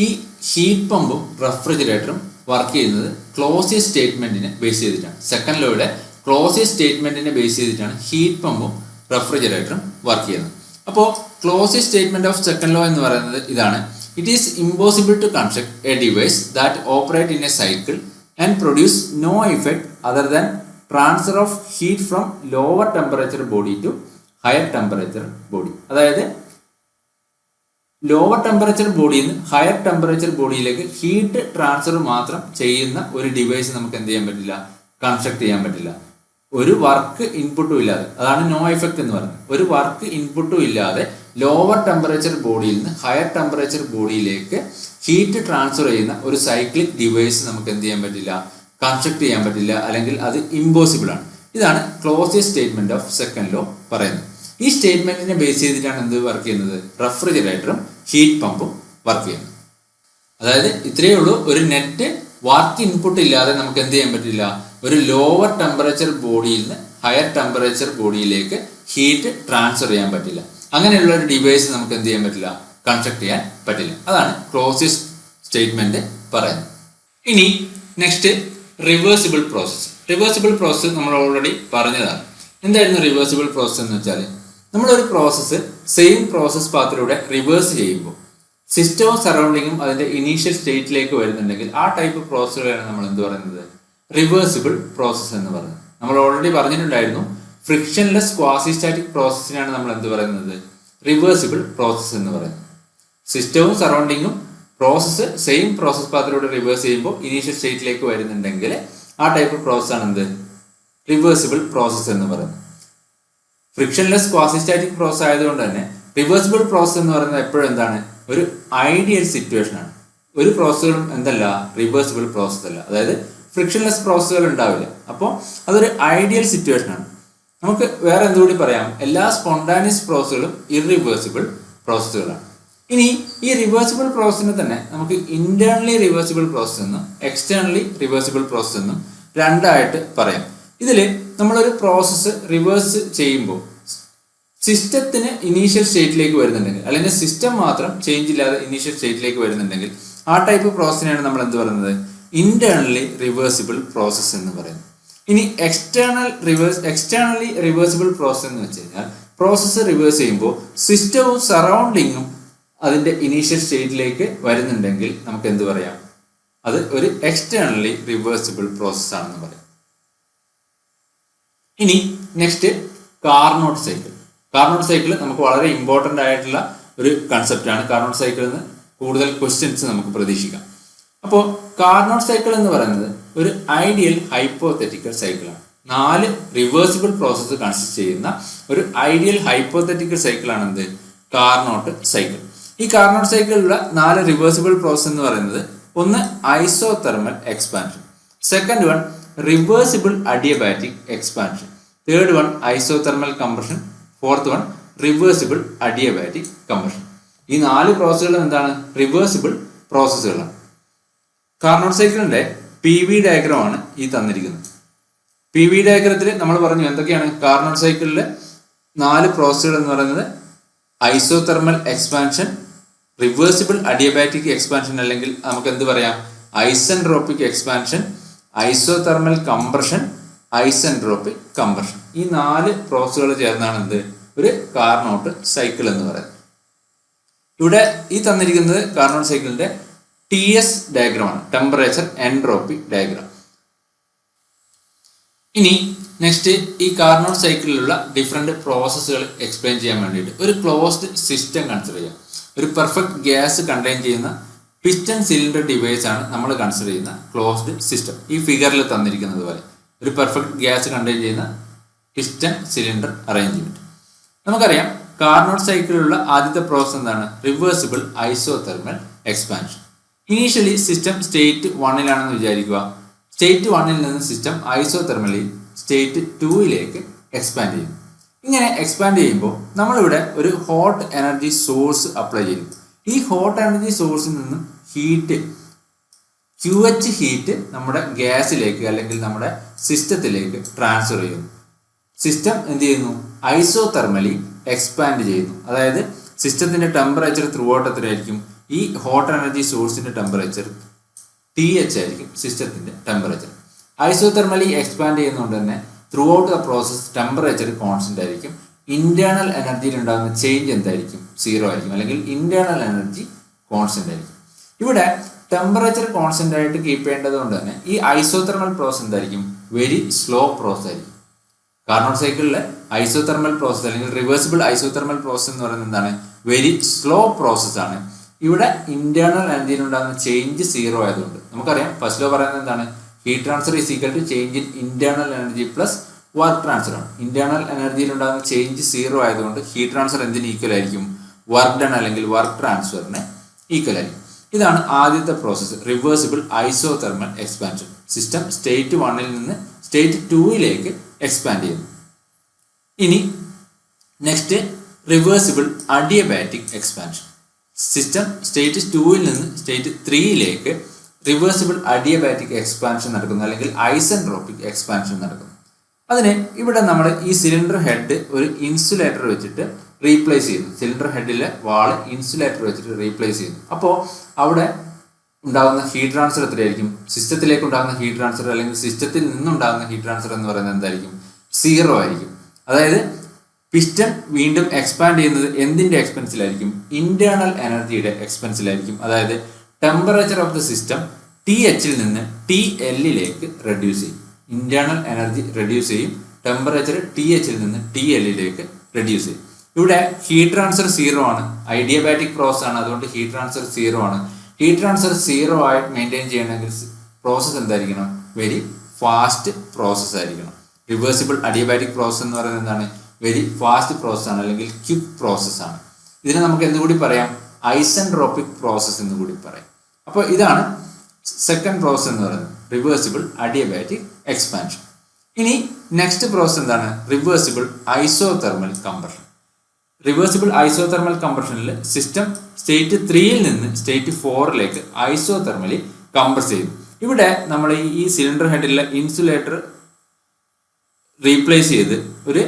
ഈ ഹീറ്റ് പമ്പും റെഫ്രിജറേറ്ററും വർക്ക് ചെയ്യുന്നത് ക്ലോസ്ഡ് സ്റ്റേറ്റ്മെന്റിനെ ബേസ് ചെയ്തിട്ടാണ്. സെക്കൻഡ് ലോയുടെ ക്ലോസ്ഡ് സ്റ്റേറ്റ്മെന്റിനെ ബേസ് ചെയ്തിട്ടാണ് ഹീറ്റ് പമ്പും റെഫ്രിജറേറ്ററും വർക്ക് ചെയ്യുന്നത്. അപ്പോൾ closed statement of second law എന്ന് പറയുന്നത് ഇതാണ്: it is impossible to construct a device that operate in a cycle and produce no effect other than transfer of heat from lower temperature body to higher temperature body. അതായത് lower temperature ബോഡിയിൽ നിന്ന് higher temperature ബോഡിയിലേക്ക് heat transfer മാത്രം ചെയ്യുന്ന ഒരു device നമുക്ക് എന്ത് ചെയ്യാൻ പറ്റില്ല? കൺസ്ട്രക്ട് ചെയ്യാൻ പറ്റില്ല. ഒരു വർക്ക് ഇൻപുട്ടും ഇല്ലാതെ, അതാണ് നോ എഫക്റ്റ് എന്ന് പറയുന്നത്. ഒരു വർക്ക് ഇൻപുട്ടും ഇല്ലാതെ ലോവർ ടെമ്പറേച്ചർ ബോഡിയിൽ നിന്ന് ഹയർ ടെമ്പറേച്ചർ ബോഡിയിലേക്ക് ഹീറ്റ് ട്രാൻസ്ഫർ ചെയ്യുന്ന ഒരു സൈക്ലിക് ഡിവൈസ് നമുക്ക് എന്ത് ചെയ്യാൻ പറ്റില്ല? കൺസ്ട്രക്ട് ചെയ്യാൻ പറ്റില്ല, അല്ലെങ്കിൽ അത് ഇമ്പോസിബിൾ ആണ്. ഇതാണ് closed statement of second law പറയുന്നത്. ഈ സ്റ്റേറ്റ്മെന്റിനെ ബേസ് ചെയ്തിട്ടാണ് എന്ത് വർക്ക് ചെയ്യുന്നത്? റെഫ്രിജറേറ്ററും ഹീറ്റ് പമ്പും വർക്ക് ചെയ്യുന്നത്. അതായത് ഇത്രയേ ഉള്ളൂ, ഒരു നെറ്റ് വർക്ക് ഇൻപുട്ട് ഇല്ലാതെ നമുക്ക് എന്ത് ചെയ്യാൻ പറ്റില്ല? ഒരു ലോവർ ടെമ്പറേച്ചർ ബോഡിയിൽ നിന്ന് ഹയർ ടെമ്പറേച്ചർ ബോഡിയിലേക്ക് ഹീറ്റ് ട്രാൻസ്ഫർ ചെയ്യാൻ പറ്റില്ല. അങ്ങനെയുള്ള ഒരു ഡിവൈസ് നമുക്ക് എന്ത് ചെയ്യാൻ പറ്റില്ല? കൺസ്ട്രക്ട് ചെയ്യാൻ പറ്റില്ല. അതാണ് ക്ലോസ്ഡ് സ്റ്റേറ്റ്മെന്റ് പറയുന്നത്. ഇനി next reversible process. Reversible process നമ്മൾ ഓൾറെഡി പറഞ്ഞതാണ്. എന്തായിരുന്നു റിവേഴ്സിബിൾ പ്രോസസ്സ് എന്ന് വെച്ചാൽ, നമ്മളൊരു പ്രോസസ്സ് സെയിം പ്രോസസ് പാത്തിലൂടെ റിവേഴ്സ് ചെയ്യുമ്പോൾ സിസ്റ്റവും സറൗണ്ടിങ്ങും അതിന്റെ ഇനീഷ്യൽ സ്റ്റേറ്റിലേക്ക് വരുന്നുണ്ടെങ്കിൽ ആ ടൈപ്പ് പ്രോസസ്സുകളാണ് നമ്മൾ എന്ത് പറയുന്നത്? റിവേഴ്സിബിൾ പ്രോസസ്സ് എന്ന് പറയുന്നത്. നമ്മൾ ഓൾറെഡി പറഞ്ഞിട്ടുണ്ടായിരുന്നു, ഫ്രിക്ഷൻലെസ് ക്വാസിസ്റ്റാറ്റിക് പ്രോസസ്സിനാണ് നമ്മൾ എന്ത് പറയുന്നത്? റിവേഴ്സിബിൾ പ്രോസസ്സ് എന്ന് പറയുന്നത്. സിസ്റ്റവും സറൗണ്ടിങ്ങും പ്രോസസ്സ് സെയിം പ്രോസസ് പാത്തിലൂടെ റിവേഴ്സ് ചെയ്യുമ്പോൾ ഇനീഷ്യൽ സ്റ്റേറ്റിലേക്ക് വരുന്നുണ്ടെങ്കിൽ ആ ടൈപ്പ് പ്രോസസ് ആണ് എന്ത്? റിവേഴ്സിബിൾ പ്രോസസ്സ് എന്ന് പറയുന്നത്. ഫ്രിക്ഷൻലെസ് ക്വാസിസ്റ്റാറ്റിക് പ്രോസസ് ആയതുകൊണ്ട് തന്നെ റിവേഴ്സിബിൾ പ്രോസസ്സ് എന്ന് പറയുന്നത് എപ്പോഴും എന്താണ്? ഒരു ഐഡിയൽ സിറ്റുവേഷൻ ആണ്. ഒരു പ്രോസസ്സുകളും എന്തല്ല? റിവേഴ്സിബിൾ പ്രോസസ്സ് അല്ല. അതായത് ഫ്രിക്ഷൻലെസ് പ്രോസസ്സുകൾ ഉണ്ടാവില്ല. അപ്പോൾ അതൊരു ഐഡിയൽ സിറ്റുവേഷൻ ആണ്. നമുക്ക് വേറെ എന്തുകൂടി പറയാം? എല്ലാ സ്പോണ്ടാനിയസ് പ്രോസസ്സുകളും ഇറിവേഴ്സിബിൾ പ്രോസസ്സുകളാണ്. ഇനി ഈ റിവേഴ്സിബിൾ പ്രോസസ്സിനെ തന്നെ നമുക്ക് ഇന്റേണലി റിവേഴ്സിബിൾ പ്രോസസ്സ് എന്നും എക്സ്റ്റേണലി റിവേഴ്സിബിൾ പ്രോസസ്സ് എന്നും രണ്ടായിട്ട് പറയാം. ഇതിൽ നമ്മളൊരു പ്രോസസ്സ് റിവേഴ്സ് ചെയ്യുമ്പോൾ സിസ്റ്റത്തിന് ഇനീഷ്യൽ സ്റ്റേറ്റിലേക്ക് വരുന്നുണ്ടെങ്കിൽ, അല്ലെങ്കിൽ സിസ്റ്റം മാത്രം ചേഞ്ച് ഇല്ലാതെ ഇനീഷ്യൽ സ്റ്റേറ്റിലേക്ക് വരുന്നുണ്ടെങ്കിൽ ആ ടൈപ്പ് പ്രോസസ്സിനെയാണ് നമ്മൾ എന്ത് പറയുന്നത്? ഇന്റേണലി റിവേഴ്സിബിൾ പ്രോസസ്സ് എന്ന് പറയുന്നത്. ഇനി എക്സ്റ്റേണലി റിവേഴ്സിബിൾ പ്രോസസ്സ് എന്ന് വെച്ച് കഴിഞ്ഞാൽ പ്രോസസ്സ് റിവേഴ്സ് ചെയ്യുമ്പോൾ സിസ്റ്റവും സറൗണ്ടിങ്ങും അതിന്റെ ഇനീഷ്യൽ സ്റ്റേറ്റിലേക്ക് വരുന്നുണ്ടെങ്കിൽ നമുക്ക് എന്ത് പറയാം? അത് ഒരു എക്സ്റ്റേണലി റിവേഴ്സിബിൾ പ്രോസസ് ആണെന്ന് പറയും. ഇനി next Carnot cycle. Carnot cycle നമുക്ക് വളരെ ഇമ്പോർട്ടൻ്റ് ആയിട്ടുള്ള ഒരു കൺസെപ്റ്റ് ആണ്. കാർനോട്ട് സൈക്കിളിൽ നിന്ന് കൂടുതൽ ക്വസ്റ്റ്യൻസ് നമുക്ക് പ്രതീക്ഷിക്കാം. അപ്പോൾ കാർനോട്ട് സൈക്കിൾ എന്ന് പറയുന്നത് ഒരു ഐഡിയൽ ഹൈപ്പോത്തറ്റിക്കൽ സൈക്കിളാണ്. 4 റിവേഴ്സിബിൾ പ്രോസസ്സ് കൺസിസ്റ്റ് ചെയ്യുന്ന ഒരു ഐഡിയൽ ഹൈപ്പോത്തറ്റിക്കൽ സൈക്കിളാണ് എന്ത്? Carnot cycle. ഈ കാർനോട്ട് സൈക്കിളിലുള്ള 4 റിവേഴ്സിബിൾ പ്രോസസ്സ് എന്ന് പറയുന്നത് ഒന്ന് isothermal expansion, second one reversible adiabatic expansion, third one isothermal compression, fourth one reversible adiabatic compression. ഈ 4 പ്രോസസ്സുകൾ എന്താണ്? റിവേഴ്സിബിൾ പ്രോസസ്സുകളാണ്. കാർനോട്ട് സൈക്കിളിന്റെ PV ഡയഗ്രമാണ് ഈ തന്നിരിക്കുന്നത്. PV ഡയഗ്രത്തിൽ നമ്മൾ പറഞ്ഞു എന്തൊക്കെയാണ് കാർനോട്ട് സൈക്കിളിലെ 4 പ്രോസസ്സുകൾ എന്ന് പറയുന്നത്: isothermal expansion, reversible adiabatic expansion, അല്ലെങ്കിൽ നമുക്ക് എന്ത് പറയാം, isentropic expansion, isothermal compression, isentropic compression. ഈ 4 പ്രോസസ്സുകൾ ചേർന്നാണ് എന്ത്? ഒരു കാർനോട്ട് സൈക്കിൾ എന്ന് പറയുന്നത്. ഇവിടെ ഈ തന്നിരിക്കുന്നത് കാർനോട്ട് സൈക്കിളിന്റെ TS ഡയഗ്രമാണ്, ടെമ്പറേച്ചർ എൻട്രോപ്പി ഡയഗ്രാം. ഇനി നെക്സ്റ്റ് ഈ കാർനോട്ട് സൈക്കിളിലുള്ള ഡിഫറെന്റ് പ്രോസസ്സുകൾ എക്സ്പ്ലെയിൻ ചെയ്യാൻ വേണ്ടിയിട്ട് ഒരു ക്ലോസ്ഡ് സിസ്റ്റം കൺസിഡർ ചെയ്യാം. ഒരു പെർഫെക്റ്റ് ഗ്യാസ് കണ്ടെയ്ൻ ചെയ്യുന്ന പിസ്റ്റൺ സിലിണ്ടർ ഡിവൈസ് ആണ് നമ്മൾ കൺസിഡർ ചെയ്യുന്ന ക്ലോസ്ഡ് സിസ്റ്റം. ഈ ഫിഗറിൽ തന്നിരിക്കുന്നത് പോലെ ഒരു പെർഫെക്റ്റ് ഗ്യാസ് കണ്ടെയ്ൻ ചെയ്യുന്ന പിസ്റ്റൺ സിലിണ്ടർ അറേഞ്ച്മെന്റ്. നമുക്കറിയാം കാർനോട്ട് സൈക്കിളിലുള്ള ആദ്യത്തെ പ്രോസസ് എന്താണ്? Reversible isothermal expansion. Initially system state 1-ലാണെന്ന് വിചാരിക്കുക. സ്റ്റേറ്റ് 1-ൽ നിന്ന് സിസ്റ്റം ഐസോതെർമലി സ്റ്റേറ്റ് 2-ലേക്ക് എക്സ്പാൻഡ് ചെയ്യും. ഇങ്ങനെ എക്സ്പാൻഡ് ചെയ്യുമ്പോൾ നമ്മളിവിടെ ഒരു ഹോട്ട് എനർജി സോഴ്സ് അപ്ലൈ ചെയ്യും. ഈ ഹോട്ട് എനർജി സോഴ്സിൽ നിന്നും ഹീറ്റ് QH ഹീറ്റ് നമ്മുടെ ഗ്യാസിലേക്ക് അല്ലെങ്കിൽ നമ്മുടെ സിസ്റ്റത്തിലേക്ക് ട്രാൻസ്ഫർ ചെയ്യുന്നു. സിസ്റ്റം എന്ത് ചെയ്യുന്നു? ഐസോതെർമലി എക്സ്പാൻഡ് ചെയ്യുന്നു. അതായത് സിസ്റ്റത്തിന്റെ ടെമ്പറേച്ചർ ത്രൂ ഔട്ട് എത്രയായിരിക്കും? ഈ ഹോട്ട് എനർജി സോഴ്സിന്റെ ടെമ്പറേച്ചർ TH ആയിരിക്കും സിസ്റ്റത്തിന്റെ ടെമ്പറേച്ചർ. ഐസോതെർമലി എക്സ്പാൻഡ് ചെയ്യുന്നതുകൊണ്ട് തന്നെ through out the process temperature constant ആയിരിക്കും. ഇന്റേണൽ എനർജിയിൽ ഉണ്ടാകുന്ന ചേഞ്ച് എന്തായിരിക്കും? 0 ആയിരിക്കും, അല്ലെങ്കിൽ ഇന്റേണൽ എനർജി കോൺസ്റ്റന്റ് ആയിരിക്കും. ഇവിടെ ടെമ്പറേച്ചർ കോൺസ്റ്റന്റ് ആയിട്ട് കീപ്പ് ചെയ്യേണ്ടത് കൊണ്ട് തന്നെ ഈ ഐസോതെർമൽ പ്രോസസ് എന്തായിരിക്കും? വെരി സ്ലോ പ്രോസസ് ആയിരിക്കും. കാർനോട്ട് സൈക്കിളിലെ ഐസോതെർമൽ പ്രോസസ് അല്ലെങ്കിൽ റിവേഴ്സിബിൾ ഐസോതെർമൽ പ്രോസസ് എന്ന് പറയുന്നത് എന്താണ്? വെരി സ്ലോ പ്രോസസ് ആണ്. ഇവിടെ ഇന്റേണൽ എനർജിയിൽ ഉണ്ടാകുന്ന ചേഞ്ച് 0 ആയതുകൊണ്ട് നമുക്കറിയാം ഫസ്റ്റ് ലോ പറയുന്നത് എന്താണ്? Heat transfer is equal to change in internal energy plus work transfer ആണ്. ഇന്റേണൽ എനർജിയിൽ ഉണ്ടാകുന്ന ചേഞ്ച് 0 ആയതുകൊണ്ട് ഹീറ്റ് ട്രാൻസ്ഫർ എന്തിന് ഈക്വൽ ആയിരിക്കും? വർക്ക് ഡൺ അല്ലെങ്കിൽ വർക്ക് ട്രാൻസ്ഫറിന് ഈക്വൽ ആയിരിക്കും. ഇതാണ് ആദ്യത്തെ process, reversible isothermal expansion. System state 1-ൽ നിന്ന് സ്റ്റേറ്റ് 2-ലേക്ക് എക്സ്പാൻഡ് ചെയ്യുന്നു. ഇനി next reversible adiabatic expansion. System state 2-ൽ നിന്ന് സ്റ്റേറ്റ് 3-ലേക്ക് റിവേഴ്സിബിൾ അഡിയബാറ്റിക് എക്സ്പാൻഷൻ നടക്കുന്നു, അല്ലെങ്കിൽ ഐസെൻട്രോപിക് എക്സ്പാൻഷൻ നടക്കുന്നു. അതിന് ഇവിടെ നമ്മൾ ഈ സിലിണ്ടർ ഹെഡ് ഒരു ഇൻസുലേറ്റർ വെച്ചിട്ട് റീപ്ലേസ് ചെയ്യുന്നു. സിലിണ്ടർ ഹെഡിലെ വാള് ഇൻസുലേറ്റർ വെച്ചിട്ട് റീപ്ലേസ് ചെയ്യുന്നു. അപ്പോൾ അവിടെ ഉണ്ടാകുന്ന ഹീറ്റ് ട്രാൻസ്ഫർ എത്രയായിരിക്കും? സിസ്റ്റത്തിലേക്ക് ഉണ്ടാകുന്ന ഹീറ്റ് ട്രാൻസ്ഫർ അല്ലെങ്കിൽ സിസ്റ്റത്തിൽ നിന്നുണ്ടാകുന്ന ഹീറ്റ് ട്രാൻസ്ഫർ എന്ന് പറയുന്നത് എന്തായിരിക്കും? 0 ആയിരിക്കും. അതായത് പിസ്റ്റൺ വീണ്ടും എക്സ്പാൻഡ് ചെയ്യുന്നത് എന്തിന്റെ എക്സ്പെൻസിലായിരിക്കും? ഇന്റേണൽ എനർജിയുടെ എക്സ്പെൻസിലായിരിക്കും. അതായത് ടെമ്പറേച്ചർ ഓഫ് ദ സിസ്റ്റം TH-ൽ നിന്ന് TL-ലേക്ക് റെഡ്യൂസ് ചെയ്യും. ഇന്റേണൽ എനർജി റെഡ്യൂസ് ചെയ്യും, ടെമ്പറേച്ചർ TH-ൽ നിന്ന് TL-ലേക്ക് റെഡ്യൂസ് ചെയ്യും. ഇവിടെ ഹീറ്റ് ട്രാൻസ്ഫർ 0 ആണ്, അഡിയബാറ്റിക് പ്രോസസ് ആണ്, അതുകൊണ്ട് ഹീറ്റ് ട്രാൻസ്ഫർ 0 ആണ്. ഹീറ്റ് ട്രാൻസ്ഫർ 0 ആയി മെയിൻറ്റെയിൻ ചെയ്യണമെങ്കിൽ പ്രോസസ് എന്തായിരിക്കണം? വെരി ഫാസ്റ്റ് പ്രോസസ് ആയിരിക്കണം. റിവേഴ്സിബിൾ അഡിയബാറ്റിക് പ്രോസസ് എന്ന് പറയുന്നത് എന്താണ്? വെരി ഫാസ്റ്റ് പ്രോസസ് ആണ്, അല്ലെങ്കിൽ ക്വിക്ക് പ്രോസസ് ആണ്. ഇതിനെ നമുക്ക് എന്തുകൂടി പറയാം? ഐസെൻട്രോപിക് പ്രോസസ് എന്ന് കൂടി പറയാം. അപ്പോൾ ഇതാണ് സെക്കൻഡ് പ്രോസസ് എന്ന് പറയുന്നത്, റിവേഴ്സിബിൾ അഡിയബാറ്റിക് എക്സ്പാൻഷൻ. ഇനി നെക്സ്റ്റ് പ്രോസസ് എന്താണ്? Reversible isothermal compression. Reversible isothermal കംപ്രഷനിൽ സിസ്റ്റം സ്റ്റേറ്റ് 3-ൽ നിന്ന് സ്റ്റേറ്റ് 4-ലേക്ക് ഐസോതെർമലി കംപ്രസ് ചെയ്യും. ഇവിടെ നമ്മൾ ഈ സിലിണ്ടർ ഹെഡിലെ ഇൻസുലേറ്റർ റീപ്ലേസ് ചെയ്ത് ഒരു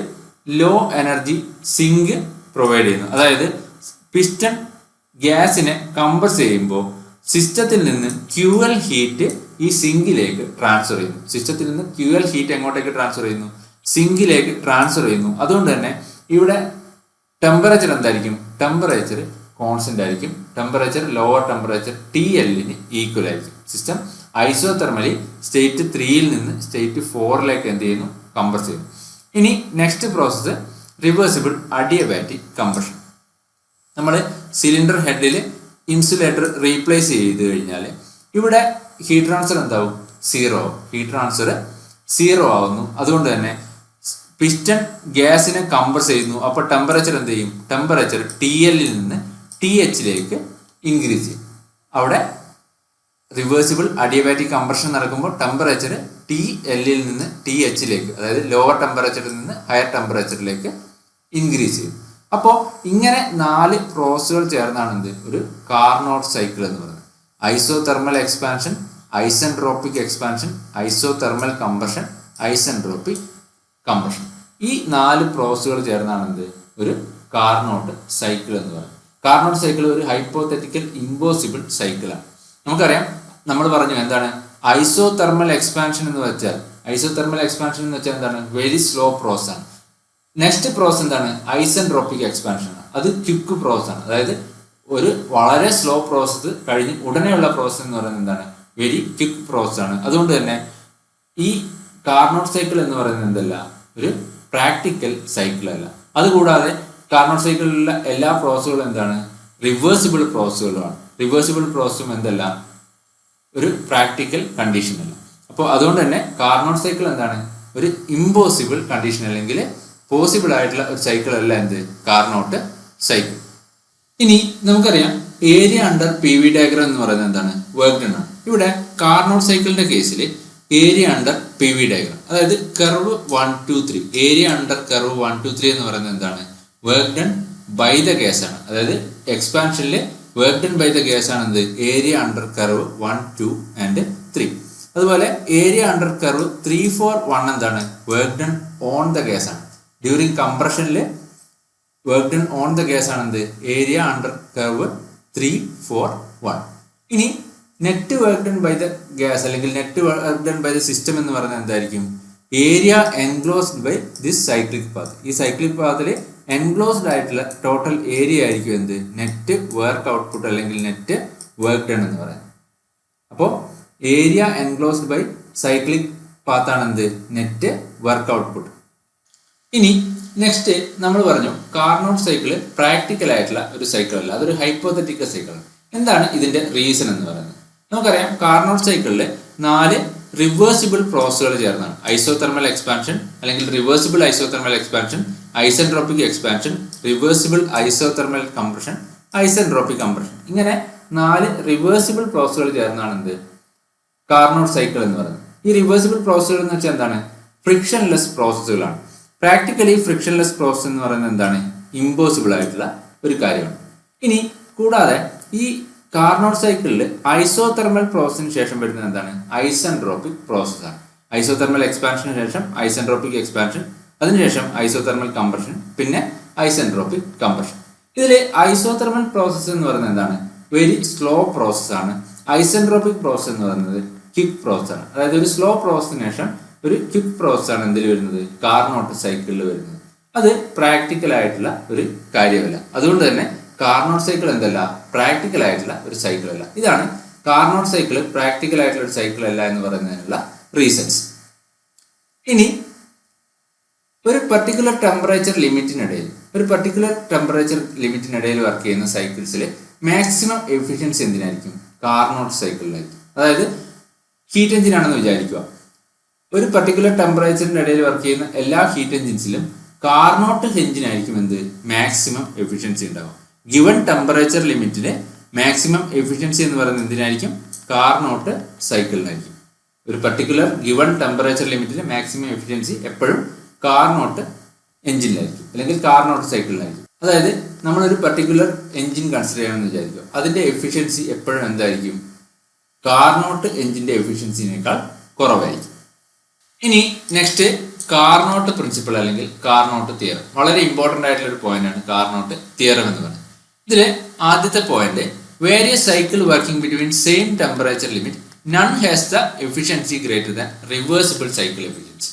ലോ എനർജി സിങ്ക് പ്രൊവൈഡ് ചെയ്യുന്നു. അതായത് പിസ്റ്റൺ ഗ്യാസിനെ കംപ്രസ് ചെയ്യുമ്പോൾ സിസ്റ്റത്തിൽ നിന്ന് QL ഹീറ്റ് ഈ സിങ്കിലേക്ക് ട്രാൻസ്ഫർ ചെയ്യുന്നു. സിസ്റ്റത്തിൽ നിന്ന് QL ഹീറ്റ് എങ്ങോട്ടേക്ക് ട്രാൻസ്ഫർ ചെയ്യുന്നു? സിങ്കിലേക്ക് ട്രാൻസ്ഫർ ചെയ്യുന്നു. അതുകൊണ്ട് തന്നെ ഇവിടെ ടെമ്പറേച്ചർ എന്തായിരിക്കും? ടെമ്പറേച്ചർ കോൺസ്റ്റന്റ് ആയിരിക്കും. ടെമ്പറേച്ചർ ലോവർ ടെമ്പറേച്ചർ TL-ന് ഈക്വൽ ആയിരിക്കും. സിസ്റ്റം ഐസോതെർമലി സ്റ്റേറ്റ് 3-ൽ നിന്ന് സ്റ്റേറ്റ് 4-ലേക്ക് എന്ത് ചെയ്യുന്നു? കംപ്രസ് ചെയ്യുന്നു. ഇനി next process reversible adiabatic compression. നമ്മൾ സിലിണ്ടർ ഹെഡിൽ ഇൻസുലേറ്റർ റീപ്ലേസ് ചെയ്ത് കഴിഞ്ഞാൽ ഇവിടെ ഹീറ്റ് ട്രാൻസ്ഫർ എന്താവും? സീറോ, ഹീറ്റ് ട്രാൻസ്ഫർ സീറോ ആവുന്നു. അതുകൊണ്ട് തന്നെ പിസ്റ്റൺ ഗ്യാസിനെ കംപ്രസ് ചെയ്യുന്നു. അപ്പോൾ ടെമ്പറേച്ചർ എന്ത് ചെയ്യും? ടെമ്പറേച്ചർ TL നിന്ന് THലേക്ക് ഇൻക്രീസ് ചെയ്യും. അവിടെ റിവേഴ്സിബിൾ അഡിയബാറ്റിക് കംപ്രഷൻ നടക്കുമ്പോൾ ടെമ്പറേച്ചർ TL നിന്ന് THലേക്ക്, അതായത് ലോവർ ടെമ്പറേച്ചറിൽ നിന്ന് ഹയർ ടെമ്പറേച്ചറിലേക്ക് ഇൻക്രീസ് ചെയ്യും. അപ്പോൾ ഇങ്ങനെ 4 പ്രോസസ്സുകൾ ചേർന്നാണ് എന്ത് ഒരു കാർനോട്ട് സൈക്കിൾ എന്ന് പറയുന്നത്. Isothermal expansion, isentropic expansion, isothermal compression, isentropic compression. ഈ 4 പ്രോസസ്സുകൾ ചേർന്നാണ് എന്ത് ഒരു കാർനോട്ട് സൈക്കിൾ എന്ന് പറയുന്നത്. കാർനോട്ട് സൈക്കിൾ ഒരു ഹൈപ്പോത്തറ്റിക്കൽ ഇമ്പോസിബിൾ സൈക്കിളാണ്. നമുക്കറിയാം, നമ്മൾ പറഞ്ഞു എന്താണ് ഐസോതെർമൽ എക്സ്പാൻഷൻ എന്ന് വെച്ചാൽ. ഐസോതെർമൽ എക്സ്പാൻഷൻ എന്ന് വെച്ചാൽ എന്താണ്? വെരി സ്ലോ പ്രോസസ് ആണ്. നെക്സ്റ്റ് പ്രോസസ് എന്താണ്? ഐസെൻട്രോപിക് എക്സ്പാൻഷൻ ആണ്. അത് ക്വിക്ക് പ്രോസസ് ആണ്. അതായത് ഒരു വളരെ സ്ലോ പ്രോസസ് കഴിഞ്ഞ് ഉടനെയുള്ള പ്രോസസ് എന്ന് പറയുന്നത് എന്താണ്? വെരി ക്വിക്ക് പ്രോസസ് ആണ്. അതുകൊണ്ട് തന്നെ ഈ കാർനോട്ട് സൈക്കിൾ എന്ന് പറയുന്നത് എന്തല്ല, ഒരു പ്രാക്ടിക്കൽ സൈക്കിൾ അല്ല. അതുകൂടാതെ കാർനോട്ട് സൈക്കിളിലുള്ള എല്ലാ പ്രോസസ്സുകളും എന്താണ്? റിവേഴ്സിബിൾ പ്രോസസ്സുകളുമാണ്. റിവേഴ്സിബിൾ പ്രോസസ്സും എന്തല്ല, ഒരു പ്രാക്ടിക്കൽ കണ്ടീഷൻ അല്ല. അപ്പോൾ അതുകൊണ്ട് തന്നെ കാർനോട്ട് സൈക്കിൾ എന്താണ്? ഒരു ഇമ്പോസിബിൾ കണ്ടീഷൻ അല്ലെങ്കിൽ പോസിബിൾ ആയിട്ടുള്ള ഒരു സൈക്കിൾ അല്ല എന്ത് കാർനോട്ട് സൈക്കിൾ. ഇനി നമുക്കറിയാം ഏരിയ അണ്ടർ PV ഡയഗ്രം എന്ന് പറയുന്നത് എന്താണ്? വർക്ക് ഡൺ ആണ്. ഇവിടെ കാർനോട്ട് സൈക്കിളിന്റെ കേസിൽ ഏരിയ അണ്ടർ PV ഡയഗ്രം, അതായത് കർവ് 1 2 3, ഏരിയ അണ്ടർ കർവ് 1 2 3 എന്ന് പറയുന്നത് എന്താണ്? Work done by the gas ആണ്. അതായത് എക്സ്പാൻഷനിലെ work done by the gas ആണ് എന്ത് ഏരിയ അണ്ടർ കർവ് 1 2 and 3. അതുപോലെ ഏരിയ അണ്ടർ കർവ് 3 4 1 എന്താണ്? Work done on the gas ആണ്. ഡ്യൂറിങ് കംപ്രഷനിൽ work done on the gas ആണ് എന്ത് ഏരിയ അണ്ടർ കർവ് 3 4 1. ഇനി net work done by the gas അല്ലെങ്കിൽ net work done by the system എന്ന് പറയുന്നത് എന്തായിരിക്കും? Area enclosed by this cyclic path. ഈ സൈക്ലിക് പാത്തിൽ എൻക്ലോസ്ഡ് ആയിട്ടുള്ള ടോട്ടൽ ഏരിയ ആയിരിക്കും എന്ത് നെറ്റ് വർക്ക് ഔട്ട്പുട്ട് അല്ലെങ്കിൽ നെറ്റ് വർക്ക് ഡൺ എന്ന് പറയുന്നത്. അപ്പോൾ ഏരിയ എൻക്ലോസ്ഡ് ബൈ സൈക്ലിക് പാത്താണ് എന്ത് നെറ്റ് വർക്ക് ഔട്ട്പുട്ട്. ഇനി നെക്സ്റ്റ് നമ്മൾ പറഞ്ഞു കാർനോട്ട് സൈക്കിൾ പ്രാക്ടിക്കൽ ആയിട്ടുള്ള ഒരു സൈക്കിൾ അല്ല, അതൊരു ഹൈപ്പോത്തറ്റിക്കൽ സൈക്കിളാണ്. എന്താണ് ഇതിന്റെ റീസൺ എന്ന് പറയുന്നത്? നമുക്കറിയാം കാർനോട്ട് സൈക്കിളിൽ 4 റിവേഴ്സിബിൾ പ്രോസസ്സുകൾ ചേർന്നാണ് ഐസോതെർമൽ എക്സ്പാൻഷൻ അല്ലെങ്കിൽ reversible isothermal expansion, isentropic expansion, reversible isothermal compression, isentropic compression. ഇങ്ങനെ 4 റിവേഴ്സിബിൾ പ്രോസസ്സുകൾ ചേർന്നാണ് എന്ത് കാർനോട്ട് സൈക്കിൾ എന്ന് പറയുന്നത്. ഈ റിവേഴ്സിബിൾ പ്രോസസ്സുകൾ എന്ന് വെച്ചാൽ എന്താണ്? ഫ്രിക്ഷൻലെസ് പ്രോസസ്സുകളാണ്. പ്രാക്ടിക്കലി ഫ്രിക്ഷൻലെസ് പ്രോസസ് എന്ന് പറയുന്നത് എന്താണ്? ഇമ്പോസിബിൾ ആയിട്ടുള്ള ഒരു കാര്യമാണ്. ഇനി കൂടാതെ ഈ കാർനോട്ട് സൈക്കിളിൽ ഐസോതെർമൽ പ്രോസസ്സിന് ശേഷം വരുന്നത് എന്താണ്? ഐസെൻട്രോപിക് പ്രോസസ് ആണ്. ഐസോതെർമൽ എക്സ്പാൻഷന് ശേഷം ഐസെൻട്രോപിക് എക്സ്പാൻഷൻ, അതിനുശേഷം ഐസോതെർമൽ കംപ്രഷൻ, പിന്നെ ഐസെൻട്രോപിക് കംപ്രഷൻ. ഇതിൽ ഐസോതെർമൽ പ്രോസസ് എന്ന് പറയുന്നത് എന്താണ്? വെരി സ്ലോ പ്രോസസ് ആണ്. ഐസെൻട്രോപിക് പ്രോസസ് എന്ന് പറയുന്നത് ക്വിക്ക് പ്രോസസ് ആണ്. അതായത് ഒരു സ്ലോ പ്രോസസ്സിന് ശേഷം ഒരു ക്വിക്ക് പ്രോസസ് ആണ് എന്തിൽ വരുന്നത്? കാർനോട്ട് സൈക്കിളിൽ വരുന്നത്. അത് പ്രാക്ടിക്കൽ ആയിട്ടുള്ള ഒരു കാര്യമല്ല. അതുകൊണ്ട് തന്നെ കാർനോട്ട് സൈക്കിൾ എന്തല്ല? പ്രാക്ടിക്കൽ ആയിട്ടുള്ള ഒരു സൈക്കിൾ അല്ല. ഇതാണ് കാർനോട്ട് സൈക്കിൾ പ്രാക്ടിക്കൽ ആയിട്ടുള്ള ഒരു സൈക്കിൾ അല്ല എന്ന് പറയുന്നതിനുള്ള റീസൺസ്. ഇനി ഒരു പർട്ടിക്കുലർ ടെമ്പറേച്ചർ ലിമിറ്റിനിടയിൽ വർക്ക് ചെയ്യുന്ന സൈക്കിൾസിൽ മാക്സിമം എഫിഷ്യൻസി എന്തിനായിരിക്കും? കാർനോട്ട് സൈക്കിളിലായിരിക്കും. അതായത് ഹീറ്റ് എഞ്ചിൻ ആണെന്ന് വിചാരിക്കുക. ഒരു പർട്ടിക്കുലർ ടെമ്പറേച്ചറിന്റെ ഇടയിൽ വർക്ക് ചെയ്യുന്ന എല്ലാ ഹീറ്റ് എഞ്ചിൻസിലും കാർനോട്ട് എഞ്ചിനായിരിക്കും എന്ത് മാക്സിമം എഫിഷ്യൻസി ഉണ്ടാവും. ഗിവൺ ടെമ്പറേച്ചർ ലിമിറ്റിലെ മാക്സിമം എഫിഷ്യൻസി എന്ന് പറയുന്നത് എന്തിനായിരിക്കും? കാർനോട്ട് സൈക്കിളിനായിരിക്കും. ഒരു പർട്ടിക്കുലർ ഗിവൺ ടെമ്പറേച്ചർ ലിമിറ്റിലെ മാക്സിമം എഫിഷ്യൻസി എപ്പോഴും കാർനോട്ട് എഞ്ചിനിലായിരിക്കും അല്ലെങ്കിൽ കാർനോട്ട് സൈക്കിളിലായിരിക്കും. അതായത് നമ്മളൊരു പർട്ടിക്കുലർ എഞ്ചിൻ കൺസിഡർ ചെയ്യണമെന്ന് വിചാരിക്കും, അതിന്റെ എഫിഷ്യൻസി എപ്പോഴും എന്തായിരിക്കും? കാർനോട്ട് എഞ്ചിന്റെ എഫിഷ്യൻസിനേക്കാൾ കുറവായിരിക്കും. ഇനി നെക്സ്റ്റ് കാർനോട്ട് പ്രിൻസിപ്പിൾ അല്ലെങ്കിൽ കാർനോട്ട് തിയറം. വളരെ ഇമ്പോർട്ടൻ്റ് ആയിട്ടുള്ള ഒരു പോയിന്റ് ആണ് കാർനോട്ട് തിയറം എന്ന് പറയുന്നത്. ഇതിലെ ആദ്യത്തെ point, various cycle working between same temperature limit none has the efficiency greater than reversible cycle efficiency.